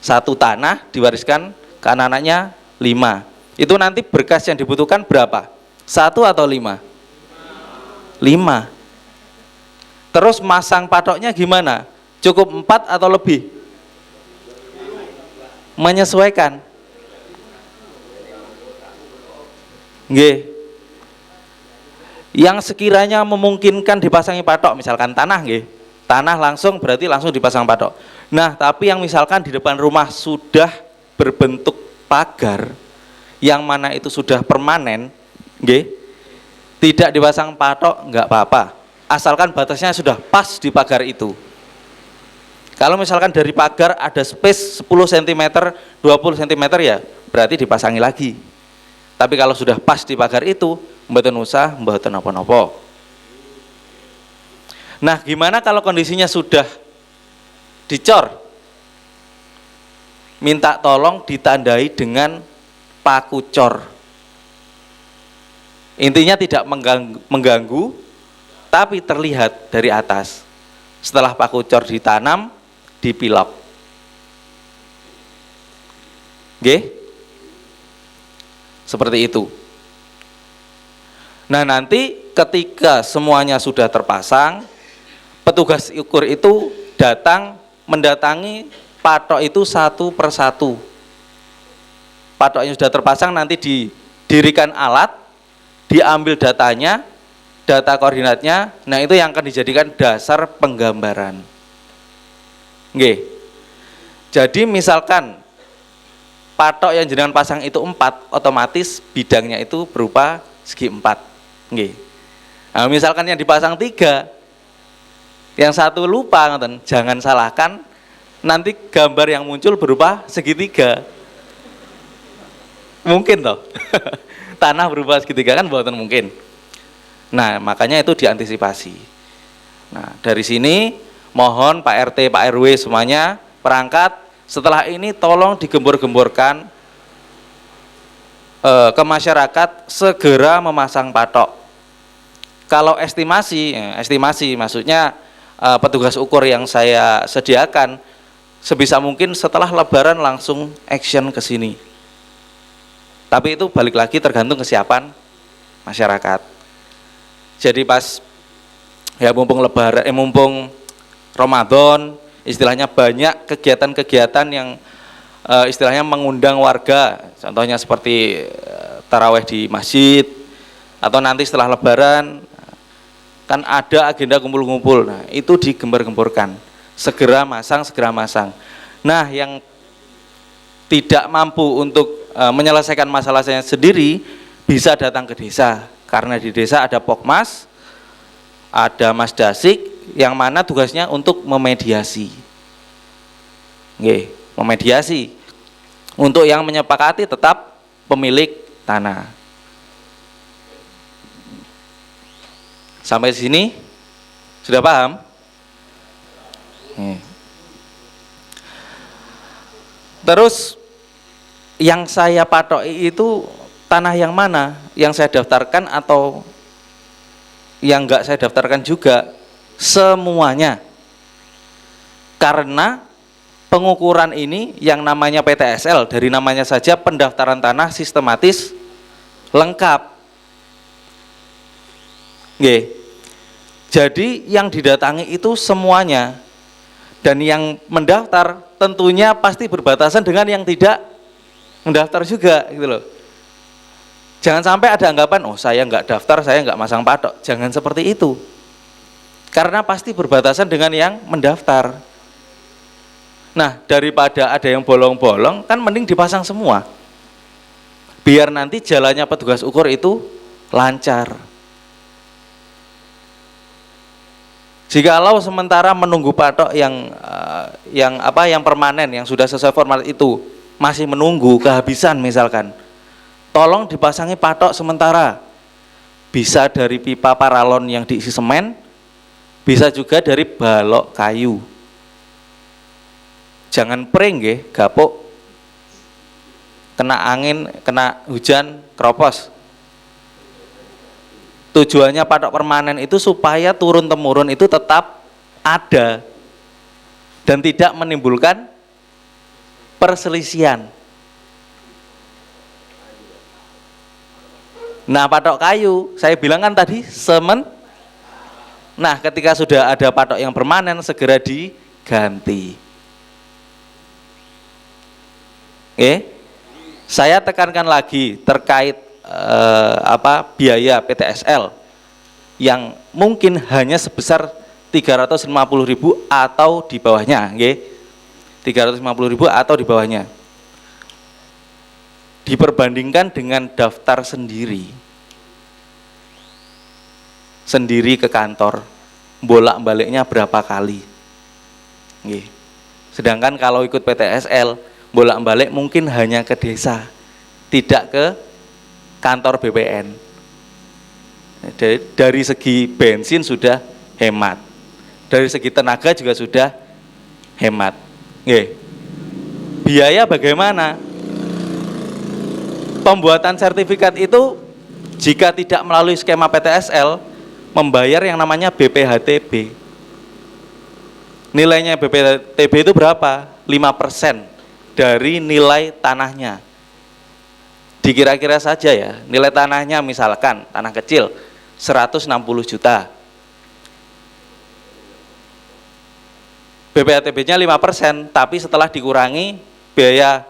Satu tanah diwariskan ke anak-anaknya 5. Itu nanti berkas yang dibutuhkan berapa? 1 atau 5? 5. Terus masang patoknya gimana? Cukup 4 atau lebih? Menyesuaikan. Nggih. Yang sekiranya memungkinkan dipasangi patok, misalkan tanah nggih. Tanah langsung berarti langsung dipasang patok. Nah, tapi yang misalkan di depan rumah sudah berbentuk pagar, yang mana itu sudah permanen, nggih. Tidak dipasang patok enggak apa-apa. Asalkan batasnya sudah pas di pagar itu. Kalau misalkan dari pagar ada space 10 cm, 20 cm ya berarti dipasangi lagi. Tapi kalau sudah pas di pagar itu, mboten usah, mboten napa-napa. Nah, gimana kalau kondisinya sudah dicor? Minta tolong ditandai dengan paku cor. Intinya tidak mengganggu, tapi terlihat dari atas. Setelah paku cor ditanam, dipilok. Nggih? Seperti itu. Nah, nanti ketika semuanya sudah terpasang, petugas ukur itu datang mendatangi patok itu satu persatu. Patoknya sudah terpasang, nanti didirikan alat, diambil datanya, data koordinatnya. Nah, itu yang akan dijadikan dasar penggambaran. Nggih. Jadi misalkan patok yang jenengan pasang itu 4, otomatis bidangnya itu berupa segi 4. Nggih. Nah, misalkan yang dipasang 3, yang satu lupa, ngoten, jangan salahkan, nanti gambar yang muncul berupa segitiga. Mungkin toh. Tanah berupa segitiga kan buatan mungkin. Nah, makanya itu diantisipasi. Nah, dari sini mohon Pak RT, Pak RW semuanya perangkat setelah ini tolong digembor-gemborkan ke masyarakat segera memasang patok. Kalau estimasi maksudnya petugas ukur yang saya sediakan sebisa mungkin setelah Lebaran langsung action ke sini. Tapi itu balik lagi tergantung kesiapan masyarakat. Jadi pas ya mumpung Lebaran, mumpung Ramadan, istilahnya banyak kegiatan-kegiatan yang istilahnya mengundang warga. Contohnya seperti taraweh di masjid atau nanti setelah Lebaran kan ada agenda kumpul-kumpul. Nah, itu digembar-gemborkan. Segera masang. Nah, yang tidak mampu untuk menyelesaikan masalahnya sendiri bisa datang ke desa. Karena di desa ada Pokmas, ada Mas Dasik yang mana tugasnya untuk memediasi. Nggih, memediasi. Untuk yang menyepakati tetap pemilik tanah. Sampai di sini sudah paham? Terus yang saya patoki itu tanah yang mana? Yang saya daftarkan atau yang enggak saya daftarkan juga? Semuanya. Karena pengukuran ini yang namanya PTSL, dari namanya saja pendaftaran tanah sistematis lengkap. Nggih. Jadi yang didatangi itu semuanya, dan yang mendaftar tentunya pasti berbatasan dengan yang tidak mendaftar juga, gitu loh. Jangan sampai ada anggapan, oh saya nggak daftar, saya nggak masang patok. Jangan seperti itu, karena pasti berbatasan dengan yang mendaftar. Nah, daripada ada yang bolong-bolong, kan mending dipasang semua, biar nanti jalannya petugas ukur itu lancar. Jikalau sementara menunggu patok yang permanen, yang sudah sesuai format itu masih menunggu kehabisan misalkan, tolong dipasangi patok sementara. Bisa dari pipa paralon yang diisi semen, bisa juga dari balok kayu. Jangan pring nggih, gapuk. Kena angin, kena hujan, kropos. Tujuannya patok permanen itu supaya turun-temurun itu tetap ada dan tidak menimbulkan perselisihan. Nah, patok kayu, saya bilang kan tadi semen. Nah, ketika sudah ada patok yang permanen, segera diganti. Saya tekankan lagi terkait biaya PTSL yang mungkin hanya sebesar 350.000 atau di bawahnya, 350.000 atau di bawahnya. Diperbandingkan dengan daftar sendiri ke kantor, bolak-baliknya berapa kali. Sedangkan kalau ikut PTSL, bolak-balik mungkin hanya ke desa, tidak ke kantor BPN. Dari segi bensin sudah hemat, dari segi tenaga juga sudah hemat. Biaya bagaimana? Pembuatan sertifikat itu jika tidak melalui skema PTSL membayar yang namanya BPHTB. Nilainya BPHTB itu berapa? 5% dari nilai tanahnya. Dikira-kira saja ya, nilai tanahnya misalkan tanah kecil 160 juta. BPHTB-nya 5%, tapi setelah dikurangi biaya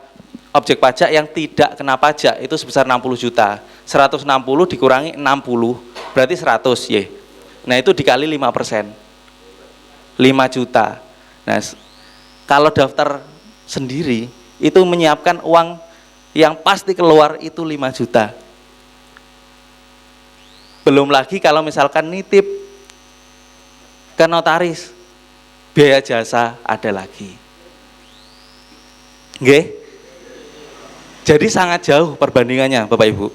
objek pajak yang tidak kena pajak itu sebesar 60 juta. 160 dikurangi 60, berarti 100 ya. Nah, itu dikali 5%. 5 juta. Nah, kalau daftar sendiri itu menyiapkan uang yang pasti keluar itu 5 juta. Belum lagi kalau misalkan nitip ke notaris, biaya jasa ada lagi. Nggih. Jadi sangat jauh perbandingannya Bapak Ibu.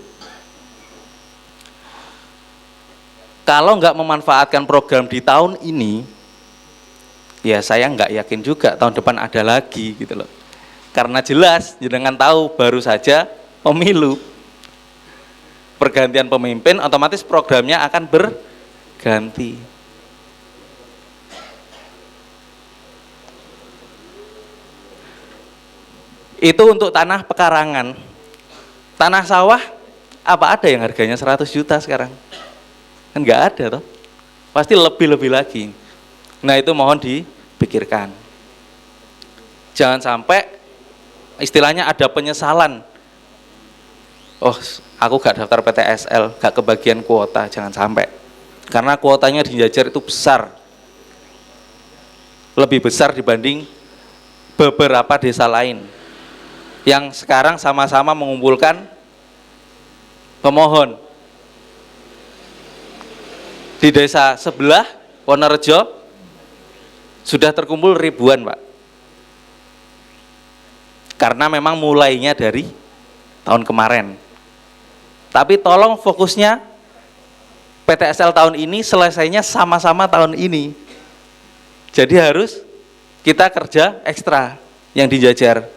Kalau nggak memanfaatkan program di tahun ini, ya saya nggak yakin juga tahun depan ada lagi gitu loh. Karena jelas jenengan tahu baru saja pemilu, pergantian pemimpin, otomatis programnya akan berganti. Itu untuk tanah pekarangan. Tanah sawah apa ada yang harganya 100 juta sekarang? Kan nggak ada toh. Pasti lebih-lebih lagi. Nah itu mohon dipikirkan. Jangan sampai istilahnya ada penyesalan. Oh, aku gak daftar PTSL, gak kebagian kuota, jangan sampai. Karena kuotanya di Jajar itu besar. Lebih besar dibanding beberapa desa lain yang sekarang sama-sama mengumpulkan pemohon. Di desa sebelah, Wonorejo, sudah terkumpul ribuan, Pak. Karena memang mulainya dari tahun kemarin. Tapi tolong fokusnya PTSL tahun ini selesainya sama-sama tahun ini. Jadi harus kita kerja ekstra yang di Jajar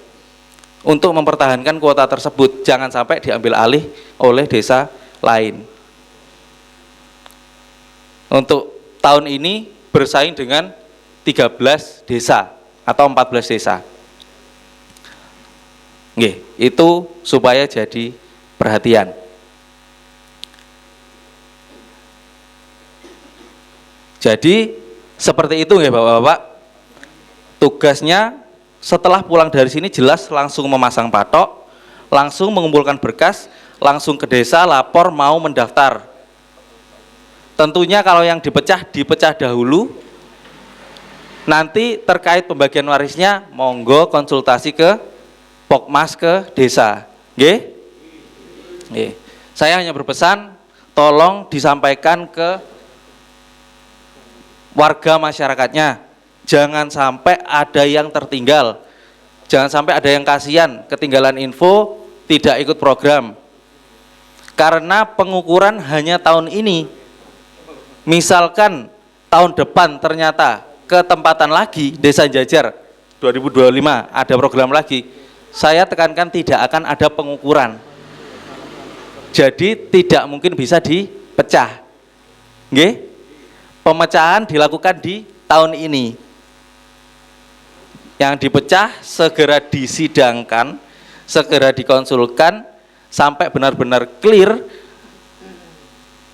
untuk mempertahankan kuota tersebut. Jangan sampai diambil alih oleh desa lain. Untuk tahun ini bersaing dengan 13 desa atau 14 desa. Nggih, itu supaya jadi perhatian. Jadi seperti itu ya Bapak-bapak. Tugasnya setelah pulang dari sini jelas langsung memasang patok, langsung mengumpulkan berkas, langsung ke desa lapor mau mendaftar. Tentunya kalau yang dipecah dahulu. Nanti terkait pembagian warisnya monggo konsultasi ke Pokmas ke desa. Nggih? Nggih. Saya hanya berpesan tolong disampaikan ke warga masyarakatnya. Jangan sampai ada yang tertinggal. Jangan sampai ada yang kasihan ketinggalan info, tidak ikut program. Karena pengukuran hanya tahun ini. Misalkan tahun depan ternyata ketempatan lagi Desa Jajar 2025 ada program lagi, saya tekankan tidak akan ada pengukuran. Jadi tidak mungkin bisa dipecah. Nggih? Pemecahan dilakukan di tahun ini. Yang dipecah segera disidangkan, segera dikonsulkan sampai benar-benar clear.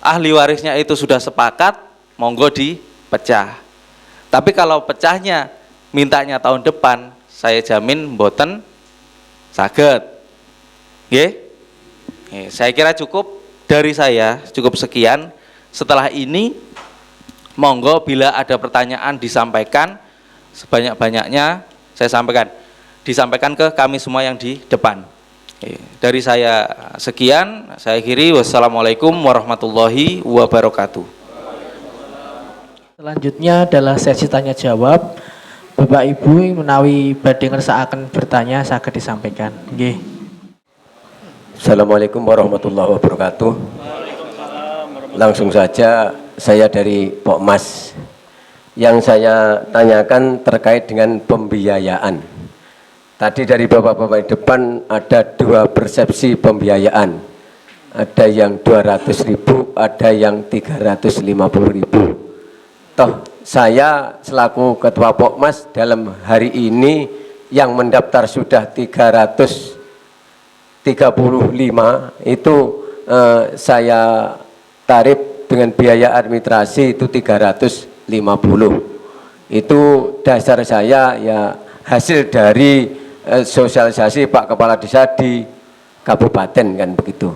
Ahli warisnya itu sudah sepakat, monggo dipecah. Tapi kalau pecahnya mintanya tahun depan, saya jamin mboten saged. Nggih? Saya kira cukup dari saya, cukup sekian. Setelah ini monggo bila ada pertanyaan disampaikan sebanyak-banyaknya, saya sampaikan. Disampaikan ke kami semua yang di depan. Dari saya sekian, saya akhiri. Wassalamualaikum warahmatullahi wabarakatuh. Selanjutnya adalah sesi tanya jawab. Bapak Ibu menawi badhe ngersakaken bertanya saged disampaikan. Nggih. Assalamualaikum warahmatullahi wabarakatuh. Langsung saja saya dari Pokmas. Yang saya tanyakan terkait dengan pembiayaan. Tadi dari bapak-bapak di depan ada dua persepsi pembiayaan. Ada yang 200.000, ada yang 350.000. Toh saya selaku Ketua Pokmas dalam hari ini yang mendaftar sudah 335 itu saya tarif dengan biaya administrasi itu 350. Itu dasar saya ya hasil dari sosialisasi Pak Kepala Desa di Kabupaten kan begitu.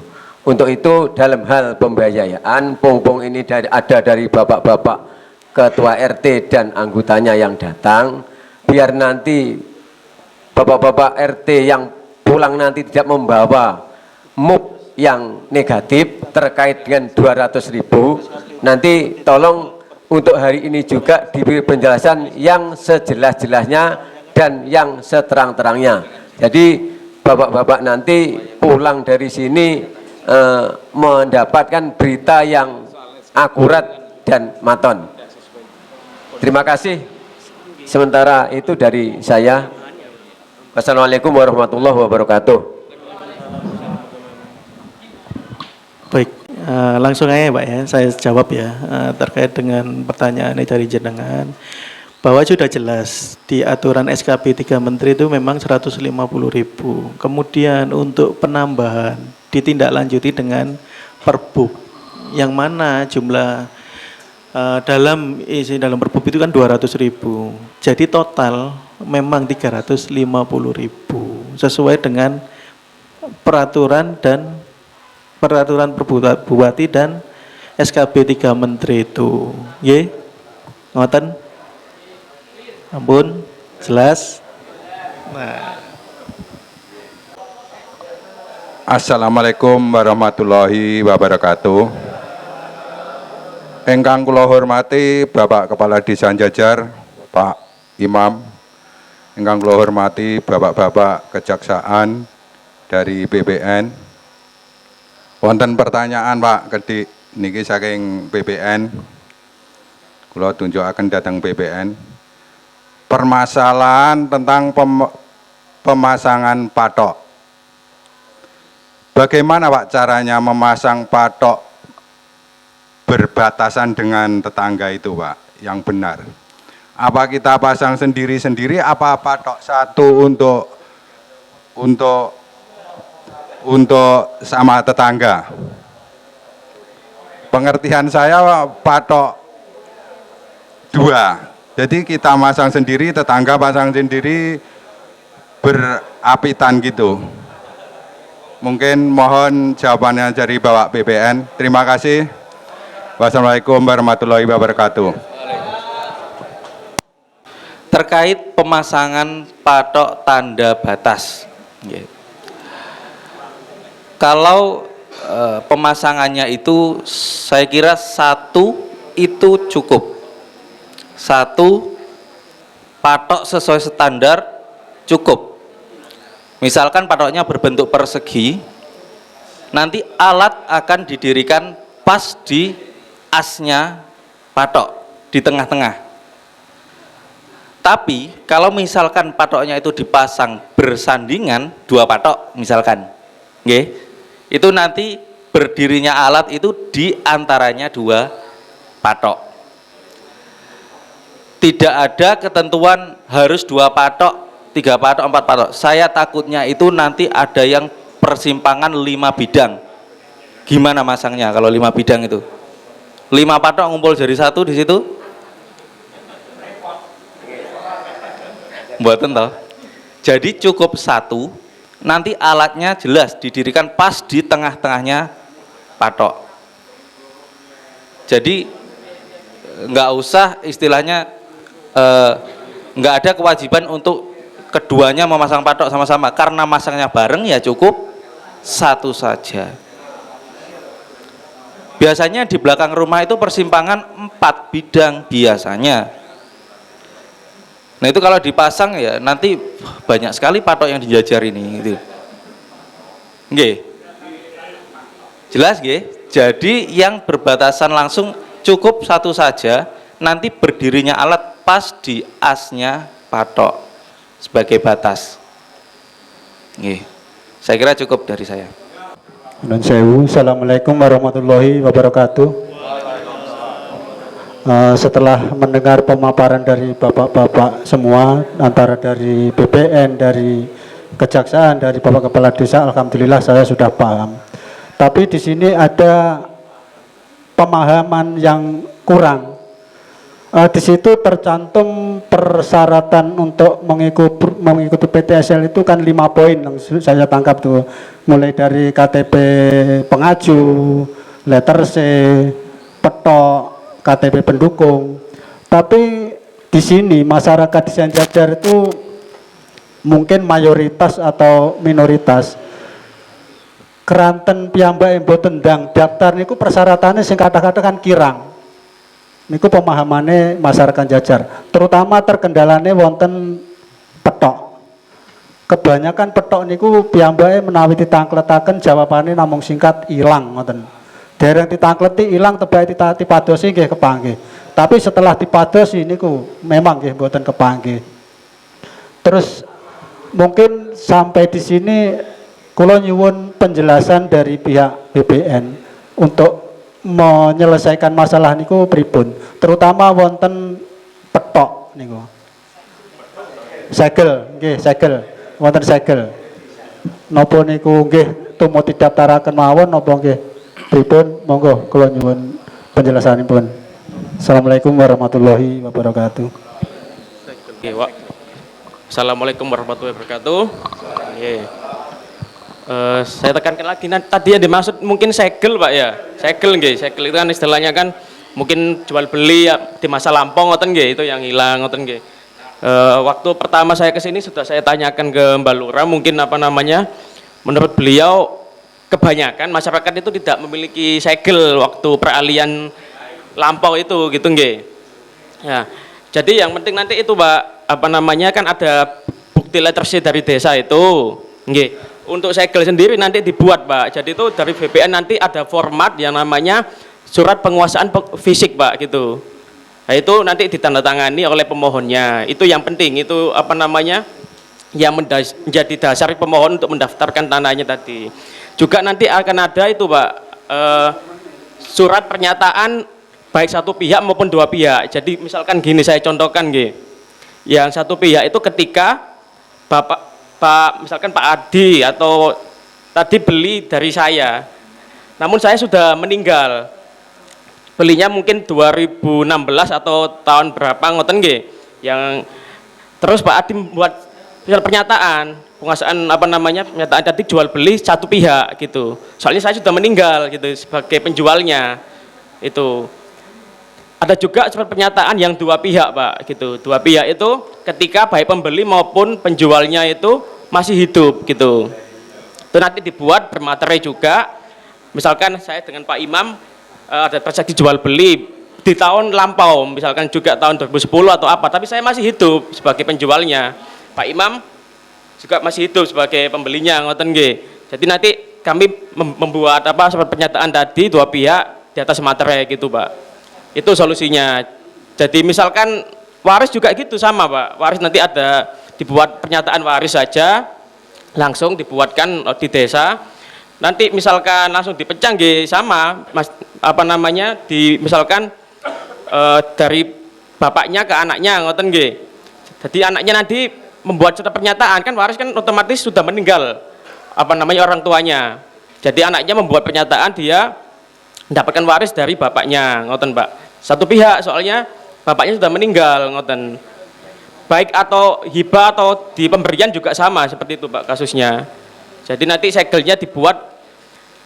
Untuk itu dalam hal pembiayaan, pung-pung ini ada dari bapak-bapak ketua RT dan anggotanya yang datang, biar nanti bapak-bapak RT yang pulang nanti tidak membawa MUP yang negatif terkait dengan 200.000, nanti tolong untuk hari ini juga diberi penjelasan yang sejelas-jelasnya dan yang seterang-terangnya. Jadi bapak-bapak nanti pulang dari sini mendapatkan berita yang akurat dan maton. Terima kasih. Sementara itu dari saya. Wassalamualaikum warahmatullahi wabarakatuh. Baik, langsung aja Pak ya, saya jawab ya terkait dengan pertanyaan ini dari jenengan. Bahwa sudah jelas di aturan SKP 3 Menteri itu memang 150.000. Kemudian untuk penambahan ditindaklanjuti dengan Perbub, yang mana jumlah dalam Perbub itu kan 200.000. Jadi total memang 350.000 sesuai dengan peraturan Bupati dan SKP 3 Menteri itu. Nggih. Ngoten? Ampun, jelas. Nah. Assalamualaikum warahmatullahi wabarakatuh. Ingkang kula hormati Bapak Kepala Desa Jajar, Pak Imam, ingkang kula hormati Bapak-bapak Kejaksaan dari BPN. Wonten pertanyaan Pak kedik niki saking BPN. Kula tunjukaken dhateng BPN. Permasalahan tentang pemasangan patok. Bagaimana Pak caranya memasang patok berbatasan dengan tetangga itu Pak, yang benar? Apa kita pasang sendiri-sendiri, apa patok satu untuk sama tetangga? Pengertian saya patok 2. Jadi kita masang sendiri, tetangga pasang sendiri, berapitan gitu. Mungkin mohon jawabannya dari Bapak BPN. Terima kasih. Wassalamualaikum warahmatullahi wabarakatuh. Terkait pemasangan patok tanda batas. Kalau pemasangannya itu saya kira satu itu cukup. Satu patok sesuai standar cukup. Misalkan patoknya berbentuk persegi, nanti alat akan didirikan pas di asnya patok di tengah-tengah. Tapi kalau misalkan patoknya itu dipasang bersandingan 2 patok misalkan, itu nanti berdirinya alat itu di antaranya 2 patok. Tidak ada ketentuan harus 2 patok, 3 patok, 4 patok. Saya takutnya itu nanti ada yang persimpangan 5 bidang. Gimana masangnya kalau 5 bidang itu? 5 patok ngumpul jadi 1 di situ? Mboten toh. Jadi cukup 1, nanti alatnya jelas didirikan pas di tengah-tengahnya patok. Jadi nggak usah istilahnya nggak ada kewajiban untuk keduanya memasang patok sama-sama, karena masangnya bareng ya cukup 1 saja. Biasanya di belakang rumah itu persimpangan 4 bidang biasanya. Nah itu kalau dipasang ya nanti banyak sekali patok yang dijajar ini gitu. Nggih. Jelas nggih? Jadi yang berbatasan langsung cukup 1 saja, nanti berdirinya alat pas di asnya patok sebagai batas. Nggih. Saya kira cukup dari saya. Nun sewu. Assalamualaikum warahmatullahi wabarakatuh. Setelah mendengar pemaparan dari bapak-bapak semua, antara dari BPN, dari Kejaksaan, dari Bapak Kepala Desa, alhamdulillah saya sudah paham. Tapi di sini ada pemahaman yang kurang. Di situ tercantum persyaratan untuk mengikuti PTSL itu kan 5 poin yang saya tangkap tuh, mulai dari KTP pengaju, letter C, petok, KTP pendukung. Tapi di sini masyarakat di Jajar itu mungkin mayoritas atau minoritas keranten piyambake mboten ndang daftar niku persyaratannya sing kata-kata kan kirang. Niku pemahamannya masyarakat Jajar, terutama terkendalane wonten petok. Kebanyakan petok niku piyambake menawi ditangkletaken jawabane namung singkat ilang ngoten. Dereng ditangkleti ilang tebake dipadosi nggih kepanggih. Tapi setelah dipadosi niku memang nggih mboten kepanggih. Terus mungkin sampai di sini kula nyuwun penjelasan dari pihak BPN untuk menyelesaikan masalah niku pripun, terutama wonten petok niku. Segel, nggih segel, wonten segel. Napa niku nggih tumut didaftaraken mawon napa nggih pripun? Monggo kula nyuwun penjelasanipun. Assalamualaikum warahmatullahi wabarakatuh. Oke, Pak. Assalamualaikum warahmatullahi wabarakatuh. Nggih. Saya tekankan lagi, tadi yang dimaksud mungkin segel Pak ya, segel nggih, segel itu kan istilahnya kan mungkin jual beli ya, di masa lampau ngoten nggih, itu yang hilang ngoten nggih. Waktu pertama saya ke sini sudah saya tanyakan ke Mbak Lura, mungkin apa namanya, menurut beliau kebanyakan masyarakat itu tidak memiliki segel waktu peralihan lampau itu gitu nggih. Ya, jadi yang penting nanti itu Pak, apa namanya kan ada bukti lettersi dari desa itu nggih. Untuk segel sendiri nanti dibuat Pak, jadi itu dari BPN nanti ada format yang namanya surat penguasaan fisik Pak gitu. Nah itu nanti ditandatangani oleh pemohonnya, itu yang penting, itu apa namanya yang menjadi dasar pemohon untuk mendaftarkan tanahnya tadi. Juga nanti akan ada itu Pak, surat pernyataan baik satu pihak maupun dua pihak. Jadi misalkan gini saya contohkan nggih, yang satu pihak itu ketika misalkan Pak Adi atau tadi beli dari saya, namun saya sudah meninggal, belinya mungkin 2016 atau tahun berapa ngoten nggih, yang terus Pak Adi membuat pernyataan penguasaan apa namanya, pernyataan tadi jual beli satu pihak gitu, soalnya saya sudah meninggal gitu sebagai penjualnya. Itu ada juga surat pernyataan yang dua pihak Pak gitu, dua pihak itu ketika baik pembeli maupun penjualnya itu masih hidup gitu. Itu nanti dibuat bermaterai juga. Misalkan saya dengan Pak Imam ada transaksi jual beli di tahun lampau, misalkan juga tahun 2010 atau apa, tapi saya masih hidup sebagai penjualnya. Pak Imam juga masih hidup sebagai pembelinya ngoten nggih. Jadi nanti kami membuat apa surat pernyataan tadi dua pihak di atas materai gitu Pak. Itu solusinya. Jadi misalkan waris juga gitu sama Pak. Waris nanti ada dibuat pernyataan waris saja, langsung dibuatkan di desa. Nanti misalkan langsung dipecah nggih sama Mas, apa namanya, misalkan dari bapaknya ke anaknya ngoten nggih. Jadi anaknya nanti membuat surat pernyataan, kan waris kan otomatis sudah meninggal apa namanya orang tuanya. Jadi anaknya membuat pernyataan dia mendapatkan waris dari bapaknya ngoten Pak. Satu pihak soalnya bapaknya sudah meninggal ngoten. Baik atau hibah atau di pemberian juga sama seperti itu Pak kasusnya. Jadi nanti segelnya dibuat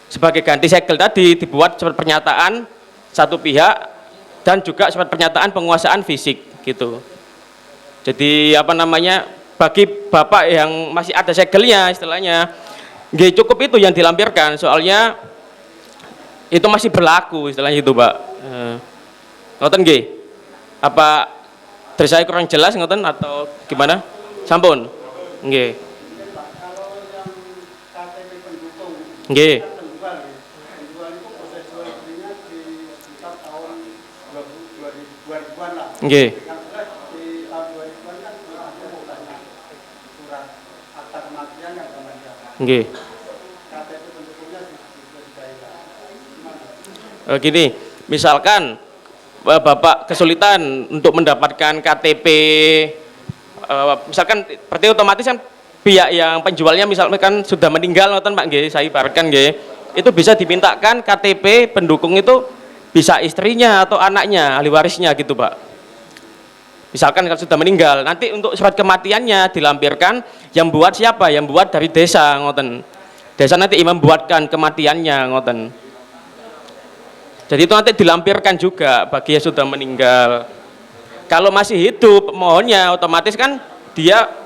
sebagai ganti segel tadi, dibuat surat pernyataan satu pihak dan juga surat pernyataan penguasaan fisik gitu. Jadi apa namanya, bagi bapak yang masih ada segelnya istilahnya nggih cukup itu yang dilampirkan, soalnya itu masih berlaku istilahnya itu Pak. Ngoten nggih. Apa dari saya kurang jelas ngoten atau gimana? Sampun. Nggih. Nggih. Nggih. Nggih. Gini, misalkan Bapak kesulitan untuk mendapatkan KTP, misalkan berarti otomatis kan pihak yang penjualnya misalkan sudah meninggal ngoten Pak nggih, saya ibaratkan nggih, itu bisa dimintakan KTP pendukung itu bisa istrinya atau anaknya, ahli warisnya gitu Pak. Misalkan kalau sudah meninggal, nanti untuk surat kematiannya dilampirkan yang buat siapa? Yang buat dari desa ngoten. Desa nanti imam buatkan kematiannya ngoten. Jadi itu nanti dilampirkan juga bagi yang sudah meninggal. Kalau masih hidup pemohonnya otomatis kan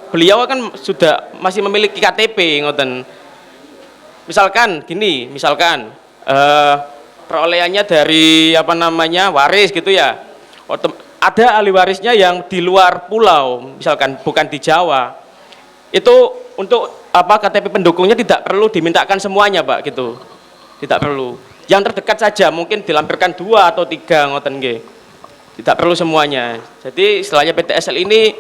beliau kan sudah masih memiliki KTP ngoten. misalkan gini, misalkan perolehannya dari apa namanya waris gitu ya, ada ahli warisnya yang di luar pulau, misalkan bukan di Jawa, itu untuk apa KTP pendukungnya tidak perlu dimintakan semuanya Pak gitu, tidak perlu, yang terdekat saja mungkin dilampirkan 2 atau 3 ngoten nggih, tidak perlu semuanya. Jadi istilahnya PTSL ini,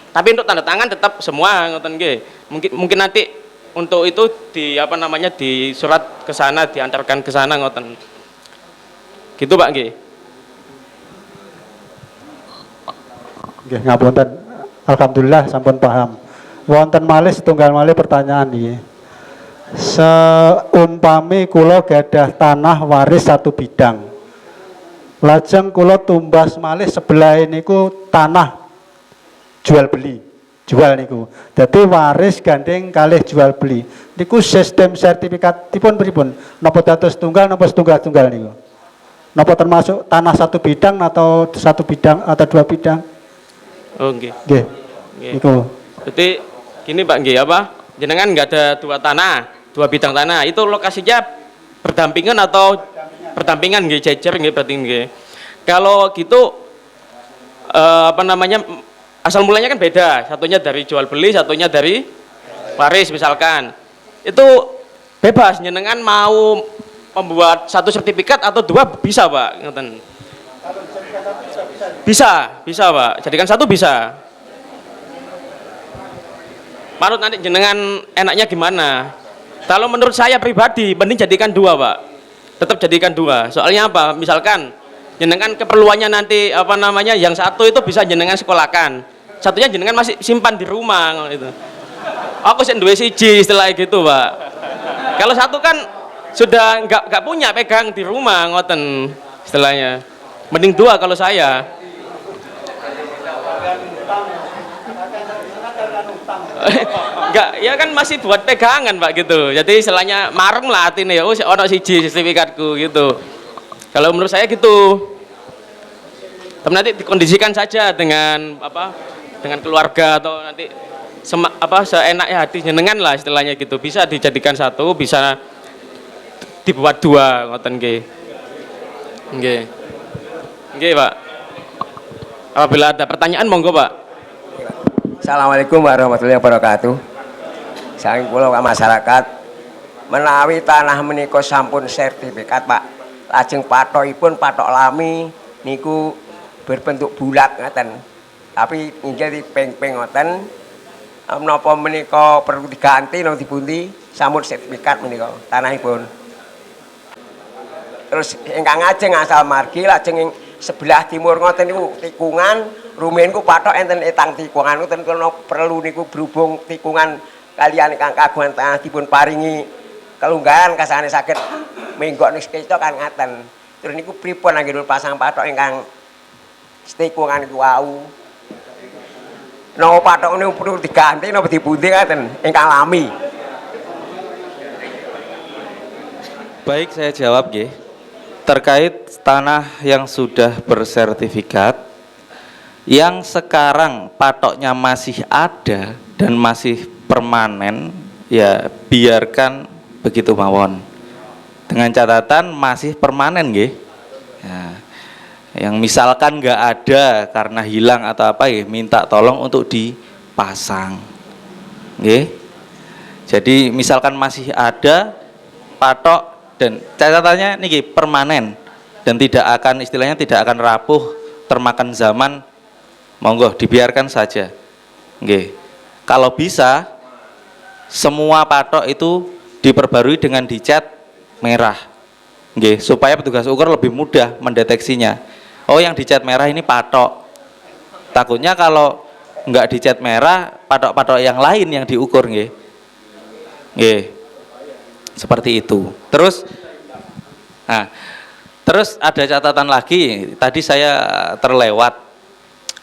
tapi untuk tanda tangan tetap semua ngoten nggih, mungkin nanti untuk itu di apa namanya di surat ke sana, diantarkan ke sana ngoten gitu Pak nggih. Nggih, ngapunten. Alhamdulillah sampun paham. Wonten malih setunggal malih pertanyaan iki. Seumpami kula gadah tanah waris 1 bidang. Lajeng kula tumbas malih sebelah niku tanah jual beli. Jual niku. Dadi waris gandeng kalih jual beli. Niku sistem sertifikatipun pripun? Napa dados tunggal napa setunggal-tunggal niku? Napa termasuk tanah 1 bidang atau 1 bidang atau 2 bidang? Oh nggih. Nggih. Nggih. Niku. Jadi gini Pak nggih apa? Jenengan nggak ada 2 tanah, 2 bidang tanah. Itu lokasinya berdampingan atau berdampingan nggih, jejer nggih berarti nggih. Kalau gitu apa namanya asal mulanya kan beda. Satunya dari jual beli, satunya dari waris misalkan. Itu bebas jenengan mau membuat 1 sertifikat atau 2 bisa Pak, ngoten. Bisa Pak. Jadikan 1 bisa. Menurut nanti jenengan enaknya gimana? Kalau menurut saya pribadi, mending jadikan 2 Pak. Tetap jadikan 2. Soalnya apa? Misalkan jenengan keperluannya nanti apa namanya, yang 1 itu bisa jenengan sekolahkan. Satunya jenengan masih simpan di rumah itu. Aku sih duwe siji istilahnya gitu Pak. Kalau 1 kan sudah nggak punya pegang di rumah ngoten istilahnya. Mending 2 kalau saya. Enggak, ya kan masih buat pegangan Pak gitu. Jadi istilahnya marem lah atine ya, oh ono siji sertifikatku gitu. Kalau menurut saya gitu. Tapi nanti dikondisikan saja dengan apa? Dengan keluarga atau nanti seenaknya hati jenengan lah istilahnya gitu. Bisa dijadikan 1, bisa dibuat 2 ngoten nggih. Nggih. Nggih, Pak. Apabila ada pertanyaan monggo, Pak. Assalamualaikum warahmatullahi wabarakatuh. Saking kula masyarakat menawi tanah menika sampun sertifikat Pak, lajeng pathokipun pathok lami niku berbentuk bulat ngaten. Tapi inggih dipeng-peng ngoten, menapa menika perlu diganti napa dipundi sampun sertifikat menika tanahipun. Terus ingkang ajeng asal margi lajeng ing sebelah timur ngoten niku tikungan, rumiyin ku pathok enten etang tikungan ngoten kula perlu niku berhubung tikungan kaliyan ingkang kagungan tanah dipun paringi kelunggahan kasane saged menggok niku kan ngaten. Terus niku pripun anggih pasang pathok ingkang tikungan niku wau. Napa pathok niku perlu diganti napa dipundi ngaten ingkang lami. Baik, saya jawab nggih. Terkait tanah yang sudah bersertifikat, yang sekarang patoknya masih ada dan masih permanen, ya biarkan begitu mawon. Dengan catatan masih permanen nggih. Ya, yang misalkan nggak ada karena hilang atau apa ya, minta tolong untuk dipasang. Nggih. Jadi misalkan masih ada patok dan catatannya niki permanen dan tidak akan istilahnya tidak akan rapuh termakan zaman, monggo dibiarkan saja. Nggih. Kalau bisa semua patok itu diperbarui dengan dicat merah. Nggih, supaya petugas ukur lebih mudah mendeteksinya. Oh, yang dicat merah ini patok. Takutnya kalau enggak dicat merah, patok-patok yang lain yang diukur nggih. Nggih. Seperti itu. Terus ada catatan lagi, tadi saya terlewat.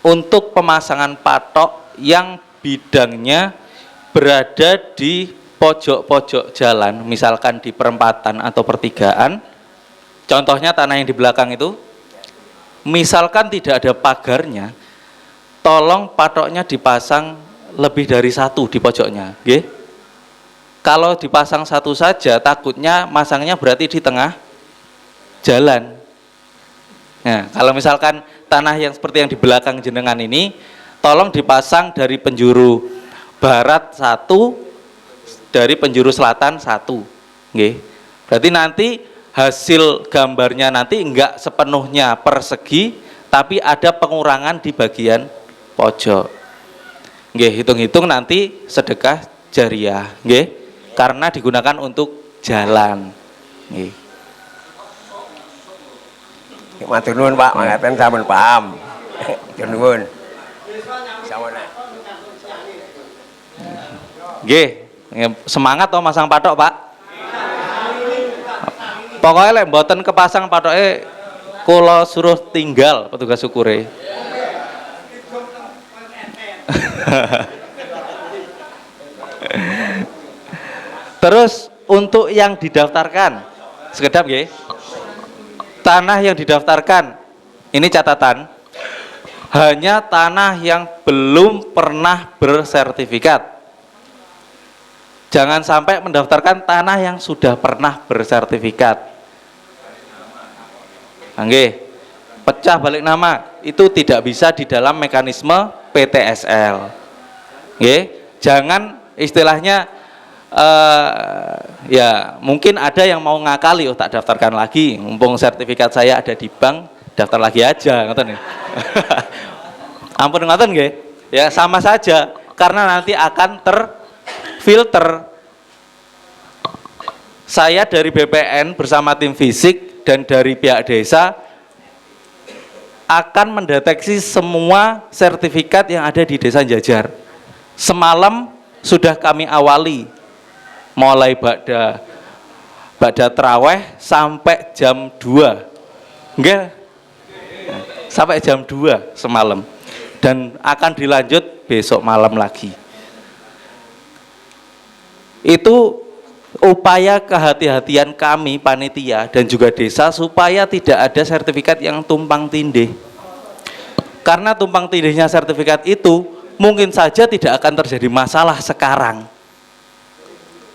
Untuk pemasangan patok yang bidangnya berada di pojok-pojok jalan, misalkan di perempatan atau pertigaan, contohnya tanah yang di belakang itu, misalkan tidak ada pagarnya, tolong patoknya dipasang lebih dari 1 di pojoknya, nggih. Kalau dipasang satu saja, takutnya masangnya berarti di tengah jalan. Nah, kalau misalkan tanah yang seperti yang di belakang jenengan ini, tolong dipasang dari penjuru barat satu, dari penjuru selatan satu. Nggih. Berarti nanti hasil gambarnya nanti enggak sepenuhnya persegi, tapi ada pengurangan di bagian pojok. Nggih, hitung-hitung nanti sedekah jariah, nggih. Karena digunakan untuk jalan. Nggih. Matur nuwun Pak, mangaten sampun paham. Matur nuwun. Sawana. Nggih, semangat toh masang patok, Pak. Pokoknya lek mboten kepasang patoke kula suruh tinggal petugas syukure. Terus untuk yang didaftarkan, sekedap nggih. Tanah yang didaftarkan, ini catatan, hanya tanah yang belum pernah bersertifikat. Jangan sampai mendaftarkan tanah yang sudah pernah bersertifikat. Nggih, pecah balik nama itu tidak bisa di dalam mekanisme PTSL. Nggih, jangan istilahnya ya mungkin ada yang mau ngakali, oh tak daftarkan lagi, mumpung sertifikat saya ada di bank, daftar lagi aja, ngoten. Ampun ngoten nggih. Ya sama saja karena nanti akan terfilter. Saya dari BPN bersama tim fisik dan dari pihak desa akan mendeteksi semua sertifikat yang ada di Desa Jajar. Semalam sudah kami awali mulai ba'da traweh sampai jam 2. Enggak? Sampai jam 2 semalam. Dan akan dilanjut besok malam lagi. Itu upaya kehati-hatian kami panitia dan juga desa supaya tidak ada sertifikat yang tumpang tindih. Karena tumpang tindihnya sertifikat itu mungkin saja tidak akan terjadi masalah sekarang.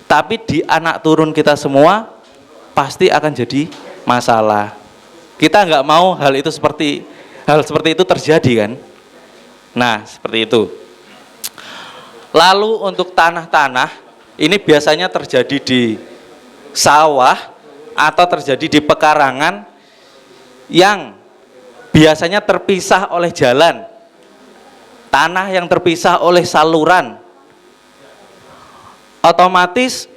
Tapi di anak turun kita semua pasti akan jadi masalah. Kita nggak mau hal seperti itu terjadi kan? Nah, seperti itu. Lalu untuk tanah-tanah ini biasanya terjadi di sawah atau terjadi di pekarangan yang biasanya terpisah oleh jalan. Tanah yang terpisah oleh saluran. Otomatis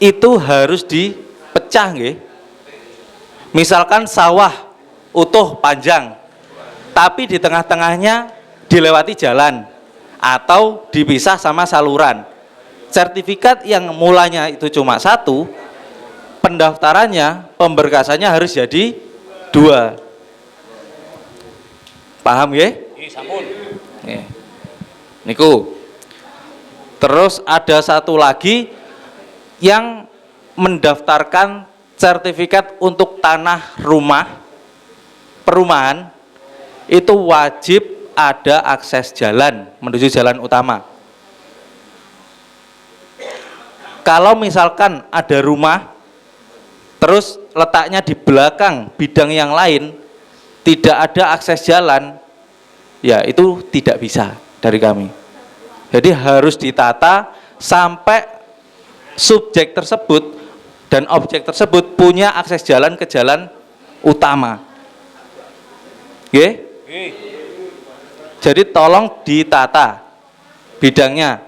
itu harus dipecah nggih. Misalkan sawah utuh panjang, tapi di tengah-tengahnya dilewati jalan atau dipisah sama saluran. Sertifikat yang mulanya itu cuma satu, pendaftarannya, pemberkasannya harus jadi 2. Paham nggih? Nggih. Niku. Terus ada satu lagi yang mendaftarkan sertifikat untuk tanah rumah, perumahan, itu wajib ada akses jalan menuju jalan utama. Kalau misalkan ada rumah, terus letaknya di belakang bidang yang lain, tidak ada akses jalan, ya itu tidak bisa dari kami. Jadi harus ditata sampai subjek tersebut dan objek tersebut punya akses jalan ke jalan utama. Oke? Jadi tolong ditata bidangnya.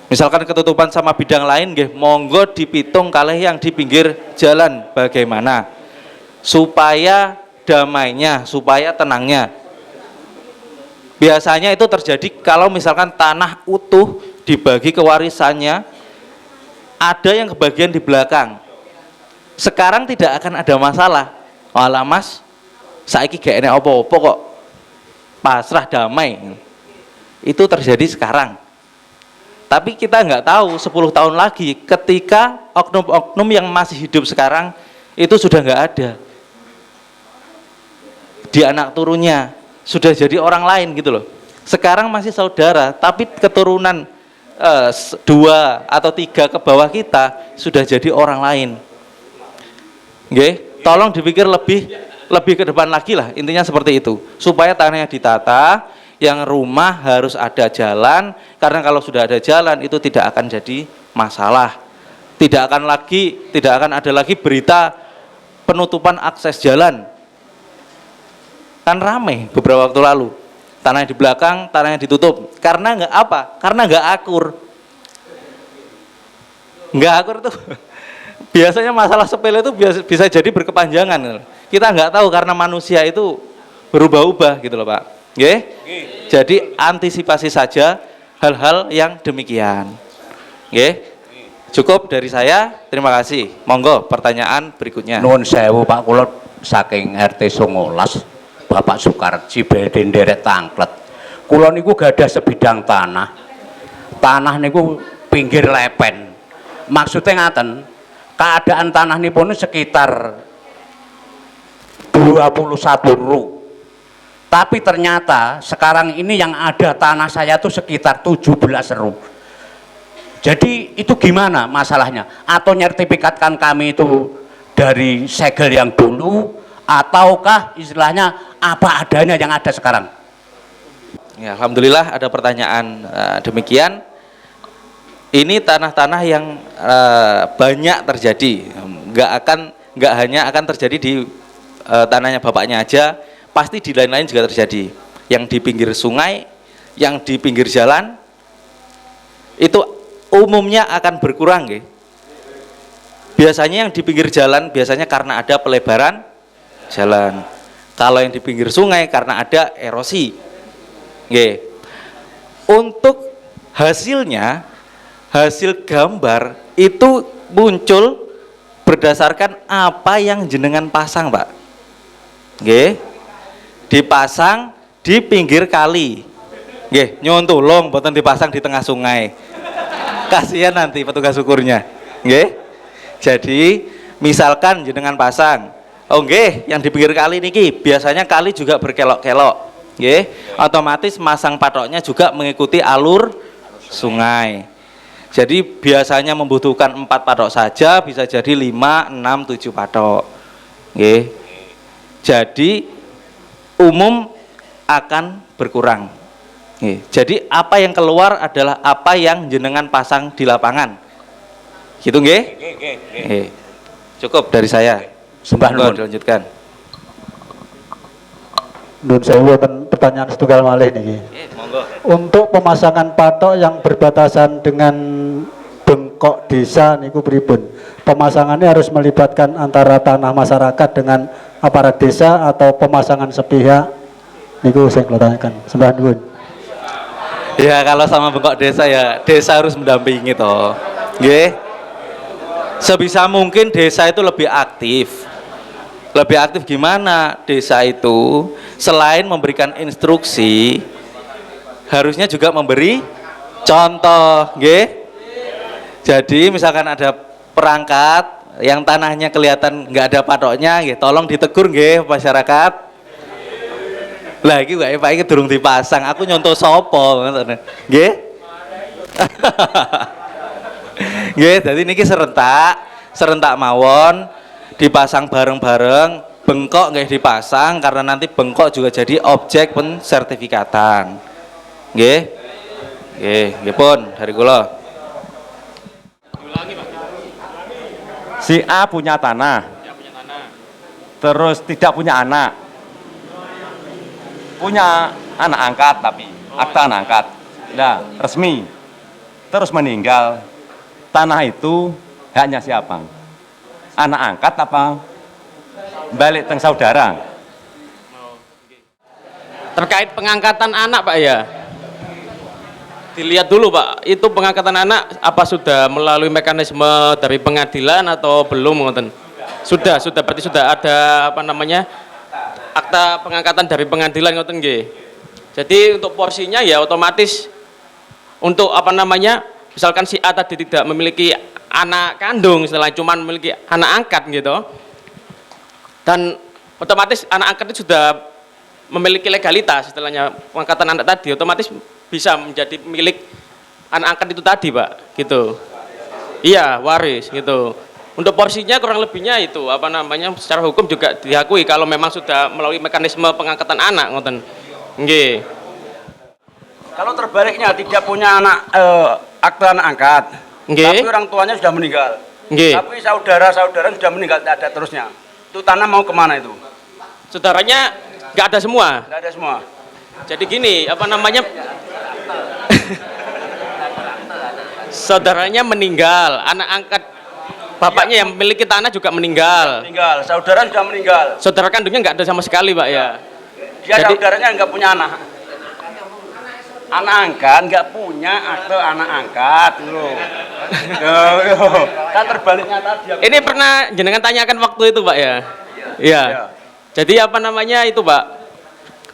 Misalkan ketutupan sama bidang lain, nggih, monggo dipitung kalih yang di pinggir jalan bagaimana supaya damainya, supaya tenangnya. Biasanya itu terjadi kalau misalkan tanah utuh dibagi ke warisannya, ada yang kebagian di belakang. Sekarang tidak akan ada masalah. Walah mas, saiki gak enek apa-apa kok, pasrah damai. Itu terjadi sekarang. Tapi kita nggak tahu 10 tahun lagi ketika oknum-oknum yang masih hidup sekarang itu sudah nggak ada. Di anak turunnya sudah jadi orang lain gitu loh. Sekarang masih saudara, tapi keturunan 2 atau 3 ke bawah kita sudah jadi orang lain. Nggih, tolong dipikir lebih ke depan lagi lah, intinya seperti itu. Supaya tanahnya ditata, yang rumah harus ada jalan, karena kalau sudah ada jalan itu tidak akan jadi masalah. Tidak akan ada lagi berita penutupan akses jalan. Kan rame beberapa waktu lalu. Tanah di belakang, tanahnya ditutup. Karena nggak apa? Karena nggak akur. Nggak akur tuh. Biasanya masalah sepele itu bisa jadi berkepanjangan. Kita nggak tahu karena manusia itu berubah-ubah gitu loh Pak. Oke? Jadi antisipasi saja hal-hal yang demikian. Oke? Cukup dari saya. Terima kasih. Monggo pertanyaan berikutnya. Nuwun sewu Pak, kula saking RT 19 Bapak Sukarji badhe nderek tangklet. Kula niku gadah sebidang tanah. Tanah niku pinggir lepen. Maksudnya ngaten, keadaan tanah nipun sekitar 21 ru. Tapi ternyata sekarang ini yang ada tanah saya tuh sekitar 17 ru. Jadi itu gimana masalahnya? Atau nyertifikatkan kami itu dari segel yang dulu, ataukah istilahnya apa adanya yang ada sekarang? Ya, alhamdulillah ada pertanyaan demikian. Ini tanah-tanah yang banyak terjadi, nggak hanya akan terjadi di tanahnya bapaknya aja, pasti di lain-lain juga terjadi. Yang di pinggir sungai, yang di pinggir jalan, itu umumnya akan berkurang, gitu. Biasanya yang di pinggir jalan biasanya karena ada pelebaran jalan. Kalau yang di pinggir sungai karena ada erosi. Nggih. Untuk hasilnya, hasil gambar itu muncul berdasarkan apa yang jenengan pasang, Pak. Nggih. Dipasang di pinggir kali. Nggih, nyuwun tulung mboten dipasang di tengah sungai. Kasihan nanti petugas ukurnya. Nggih. Jadi, misalkan jenengan pasang, oh nggih, yang di pinggir kali niki biasanya kali juga berkelok-kelok, nggih. Otomatis masang patoknya juga mengikuti alur sungai. Jadi biasanya membutuhkan 4 patok saja, bisa jadi 5, 6, 7 patok, nggih. Jadi umum akan berkurang. Nggih. Jadi apa yang keluar adalah apa yang jenengan pasang di lapangan, gitu nggih. Nggih. Cukup dari saya. Sembah nuwun. Dilanjutkan. Nun sewu pertanyaan setunggal malih niki. Monggo. Untuk pemasangan patok yang berbatasan dengan bengkok desa niku pripun? Pemasangannya harus melibatkan antara tanah masyarakat dengan aparat desa atau pemasangan sepihak? Niku sing kula tanyakan. Sembah nuwun. Ya kalau sama bengkok desa ya desa harus mendampingi toh. Nggih. Sebisa mungkin desa itu lebih aktif. Lebih aktif gimana? Desa itu selain memberikan instruksi, harusnya juga memberi contoh, nggih. Jadi misalkan ada perangkat yang tanahnya kelihatan nggak ada patoknya, nggih, tolong ditegur nggih masyarakat. Lagi Pak iki durung dipasang, aku nyontoh sapa ngoten. Nggih. Nggih, dadi niki serentak mawon dipasang bareng-bareng, bengkok nggih dipasang karena nanti bengkok juga jadi objek pensertifikatan. Nggih. Nggih pun dari kula. Si A punya tanah. Terus tidak punya anak. Punya anak angkat tapi akta anak angkat. Nah, resmi. Terus meninggal. Tanah itu haknya siapa? Anak angkat apa balik teng saudara? Terkait pengangkatan anak Pak ya, dilihat dulu Pak, itu pengangkatan anak apa sudah melalui mekanisme dari pengadilan atau belum ngoten? Sudah berarti sudah ada apa namanya akta pengangkatan dari pengadilan ngoten nggih. Jadi untuk porsinya ya otomatis untuk apa namanya, misalkan si A tadi tidak memiliki anak kandung, setelah cuman memiliki anak angkat gitu, dan otomatis anak angkat itu sudah memiliki legalitas, istilahnya pengangkatan anak tadi otomatis bisa menjadi milik anak angkat itu tadi, Pak, gitu. Iya, waris gitu. Untuk porsinya kurang lebihnya itu apa namanya secara hukum juga diakui kalau memang sudah melalui mekanisme pengangkatan anak, ngoten. Nggih. Kalau terbaliknya tidak punya anak akte anak angkat, tapi orang tuanya sudah meninggal. Tapi saudara-saudara sudah meninggal, tidak ada terusnya. Itu tanah mau kemana itu? Saudaranya nggak ada semua. Nggak ada semua. Jadi gini, apa namanya? Saudaranya meninggal, anak angkat bapaknya yang memiliki tanah juga meninggal. Meninggal, saudara sudah meninggal. Saudara kandungnya nggak ada sama sekali, Pak ya. Dia jadi, saudaranya nggak punya anak. Anak angkat nggak punya akte anak angkat loh. Kan terbaliknya tadi. Ini pernah jenengan tanyakan waktu itu, Pak ya. Iya. Jadi apa namanya itu, Pak?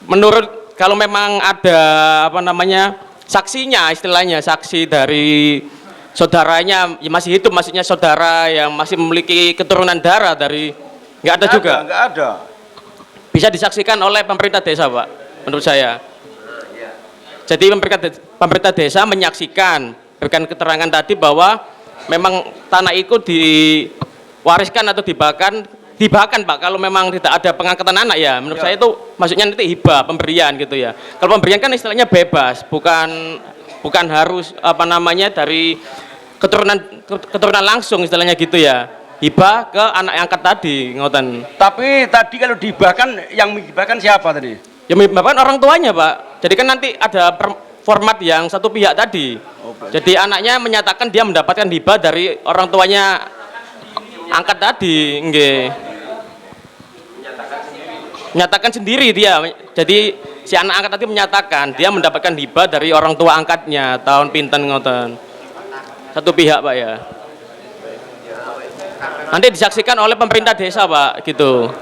Menurut kalau memang ada apa namanya saksinya, istilahnya saksi dari saudaranya yang masih hidup, maksudnya saudara yang masih memiliki keturunan darah dari nggak ada juga. Nggak ada. Bisa disaksikan oleh pemerintah desa, Pak. Menurut saya. Jadi pemerintah desa menyaksikan, berikan keterangan tadi bahwa memang tanah itu diwariskan atau dibahkan Pak kalau memang tidak ada pengangkatan anak ya. Menurut saya itu maksudnya nanti hibah, pemberian gitu ya. Kalau pemberian kan istilahnya bebas, bukan harus apa namanya dari keturunan langsung istilahnya gitu ya. Hibah ke anak yang angkat tadi, ngoten. Tapi tadi kalau dihibahkan, yang menghibahkan siapa tadi? Ya menghibahkan orang tuanya, Pak. Jadi kan nanti ada format yang satu pihak tadi. Jadi anaknya menyatakan dia mendapatkan hibah dari orang tuanya angkat tadi, nggih. Menyatakan sendiri dia. Jadi si anak angkat tadi menyatakan dia mendapatkan hibah dari orang tua angkatnya tahun pinten ngoten. Satu pihak, Pak ya. Nanti disaksikan oleh pemerintah desa, Pak, gitu.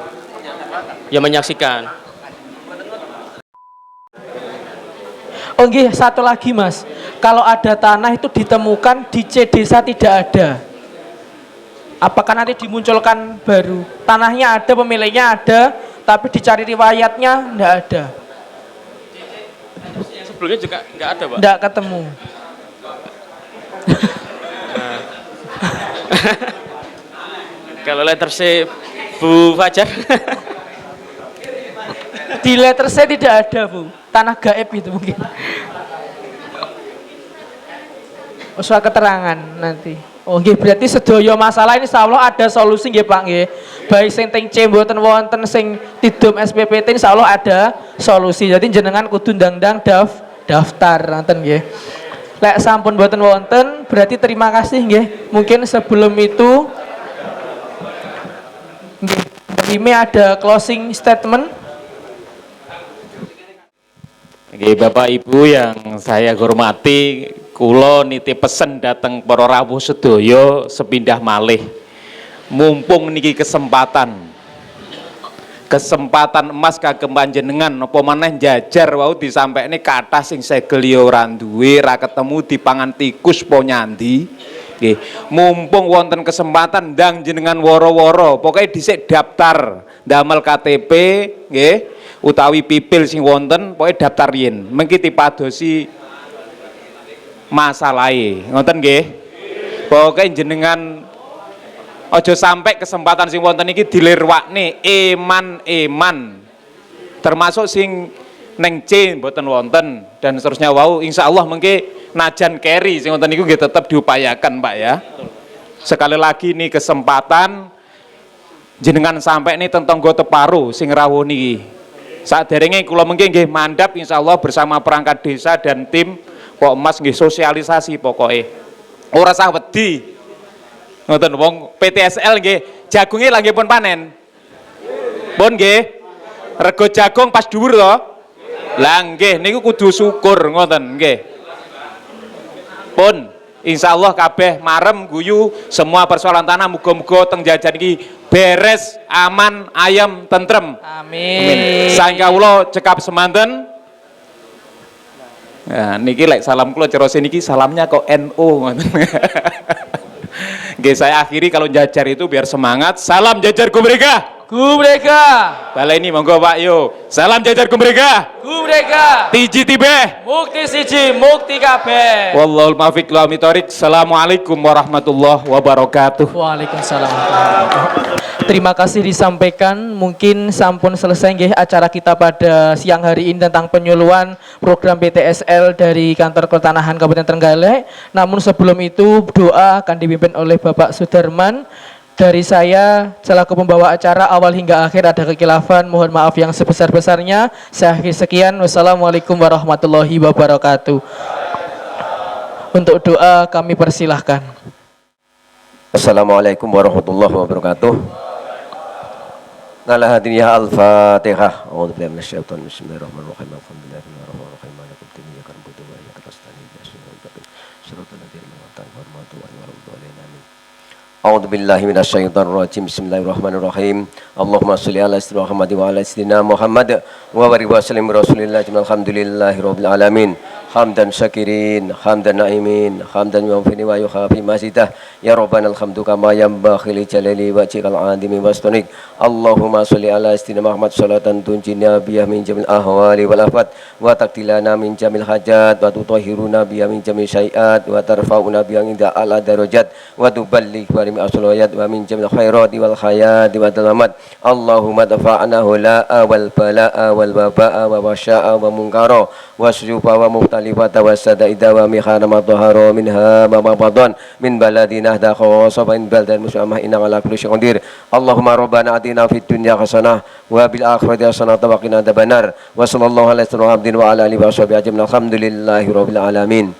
Ya menyaksikan. Oh nggih, satu lagi Mas. Kalau ada tanah itu ditemukan di C desa tidak ada. Apakah nanti dimunculkan baru? Tanahnya ada, pemiliknya ada, tapi dicari riwayatnya enggak ada. Sebelumnya juga enggak ada, Pak. Enggak ketemu. Nah. Kalau letter C Bu Fajar. Di letter C tidak ada, Bu. Tanah gaib itu mungkin. Soal keterangan nanti. Oh nggih, berarti sedaya masalah ini insyaallah ada solusi nggih Pak nggih. Baik sing teng C mboten wonten sing tidum SPPT insyaallah ada solusi. Jadi jenengan kudu ndang-ndang daftar ngoten nggih. Lek sampun mboten wonten berarti terima kasih nggih. Mungkin sebelum itu nggih, ini ada closing statement. Oke, Bapak Ibu yang saya hormati, kula nitip pesen dateng para rawuh sedaya sepindah malih. Mumpung niki kesempatan emas kagem panjenengan apa maneh jajar wau disampaikne kathah sing segel ya ora duwe, ra ketemu dipangan tikus po nyandi. Nggih, mumpung wonten kesempatan ndang jenengan woro-woro, pokoke dhisik daftar ndamel KTP nggih. Utawi pipil sing wonten pokoke daftar yen mengki dipadosi masalahe ngoten nggih. Pokoke jenengan aja sampai kesempatan sing wonten iki dilirwakne eman termasuk sing neng C mboten wonten dan seterusnya wau insyaallah mengki najan keri sing wonten niku nggih tetep diupayakan Pak ya. Sekali lagi nih kesempatan jenengan sampai nih tentang teparu sing rawuh niki. Saderenge kula mengki nggih mandhap insyaallah bersama perangkat desa dan tim Pok Mas nggih sosialisasi pokoke. Ora usah wedi. Ngoten wong PTSL nggih jagunge lagi pun panen. Pun nggih. Rego jagung pas dhuwur to. Lah nggih niku kudu syukur ngoten nggih. Pun insyaallah kabeh marem guyu semua persoalan tanah muga-muga teng jajan iki beres, aman, ayam, tentrem. Amin. Saking kawula cekap semanten. Nah, niki lek salam kula cerose niki salamnya kok NU ngoten. Nggih saya akhiri kalau jajar itu biar semangat. Salam jajar Gumrega. Gumrega. Baleni monggo Pak yo. Salam jajar gumrega. Gumrega. Tiji tibeh. Mukti siji, mukti kabeh. Wallahul muwaffiq ila aqwamit thoriq. Assalamualaikum warahmatullahi wabarakatuh. Waalaikumsalam warahmatullahi wabarakatuh. Terima kasih disampaikan. Mungkin sampun selesai nggih acara kita pada siang hari ini tentang penyuluhan program PTSL dari Kantor Pertanahan Kabupaten Trenggalek. Namun sebelum itu doa akan dipimpin oleh Bapak Sudarman. Dari saya selaku pembawa acara awal hingga akhir ada kekhilafan, mohon maaf yang sebesar-besarnya. Saya akhiri sekian. Wassalamualaikum warahmatullahi wabarakatuh. Untuk doa kami persilahkan. Assalamualaikum warahmatullahi wabarakatuh. Nala hadirin ya al-Fatihah. A'udzu billahi minasyaitonir rajim. Bismillahirrahmanirrahim. Alhamdulillahirrahmanirrahim. Maliki yaumiddin. Iyyaka na'budu wa iyyaka nasta'in. Shiratal ladzina an'amta 'alaihim. Amin. A'udzu billahi minasyaitonir rajim. Bismillahirrahmanirrahim. Allahumma shalli ala sayyidina Muhammad wa ala sayyidina Muhammad wa barik wa sallim rasulillah. Alhamdulillahirabbil alamin. Hamdan syakirin, hamdan na'imin, hamdan yuwafini wa yuhafi masidah. Ya Rabbana alhamdu kama yanbaghi li jalali wajhikal azimi wastonik. Allahumma sholli ala sayyidina Muhammad salatan tunjina biha min jamil ahwali wal afat wa taqdilana min jamil hajat wa tutahhiruna biha min jamil syai'at wa tarfa'una biha inda ala darajat wa tuballigh wa min aslayat wa min jamil khairati wal khayati wa dalamat. Allahumma dafa'na hula'a wal bala'a wal waba'a wa wasya'a wa munkara wa syufa wa muhtalifata wa sadaida wa mihana ma dhahara minha ma badan min baladina da khawasa wa in baldan muslimah inna ala kulli syai'in qadir. Allahumma rabbana atina fid dunya hasanah wa bil akhirati hasanah wa qina adzabannar. Wa sallallahu alaihi wasallam wa ala alihi wa sahbihi ajmain. Alhamdulillahirabbil alamin.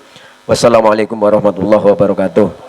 Wassalamualaikum warahmatullahi wabarakatuh.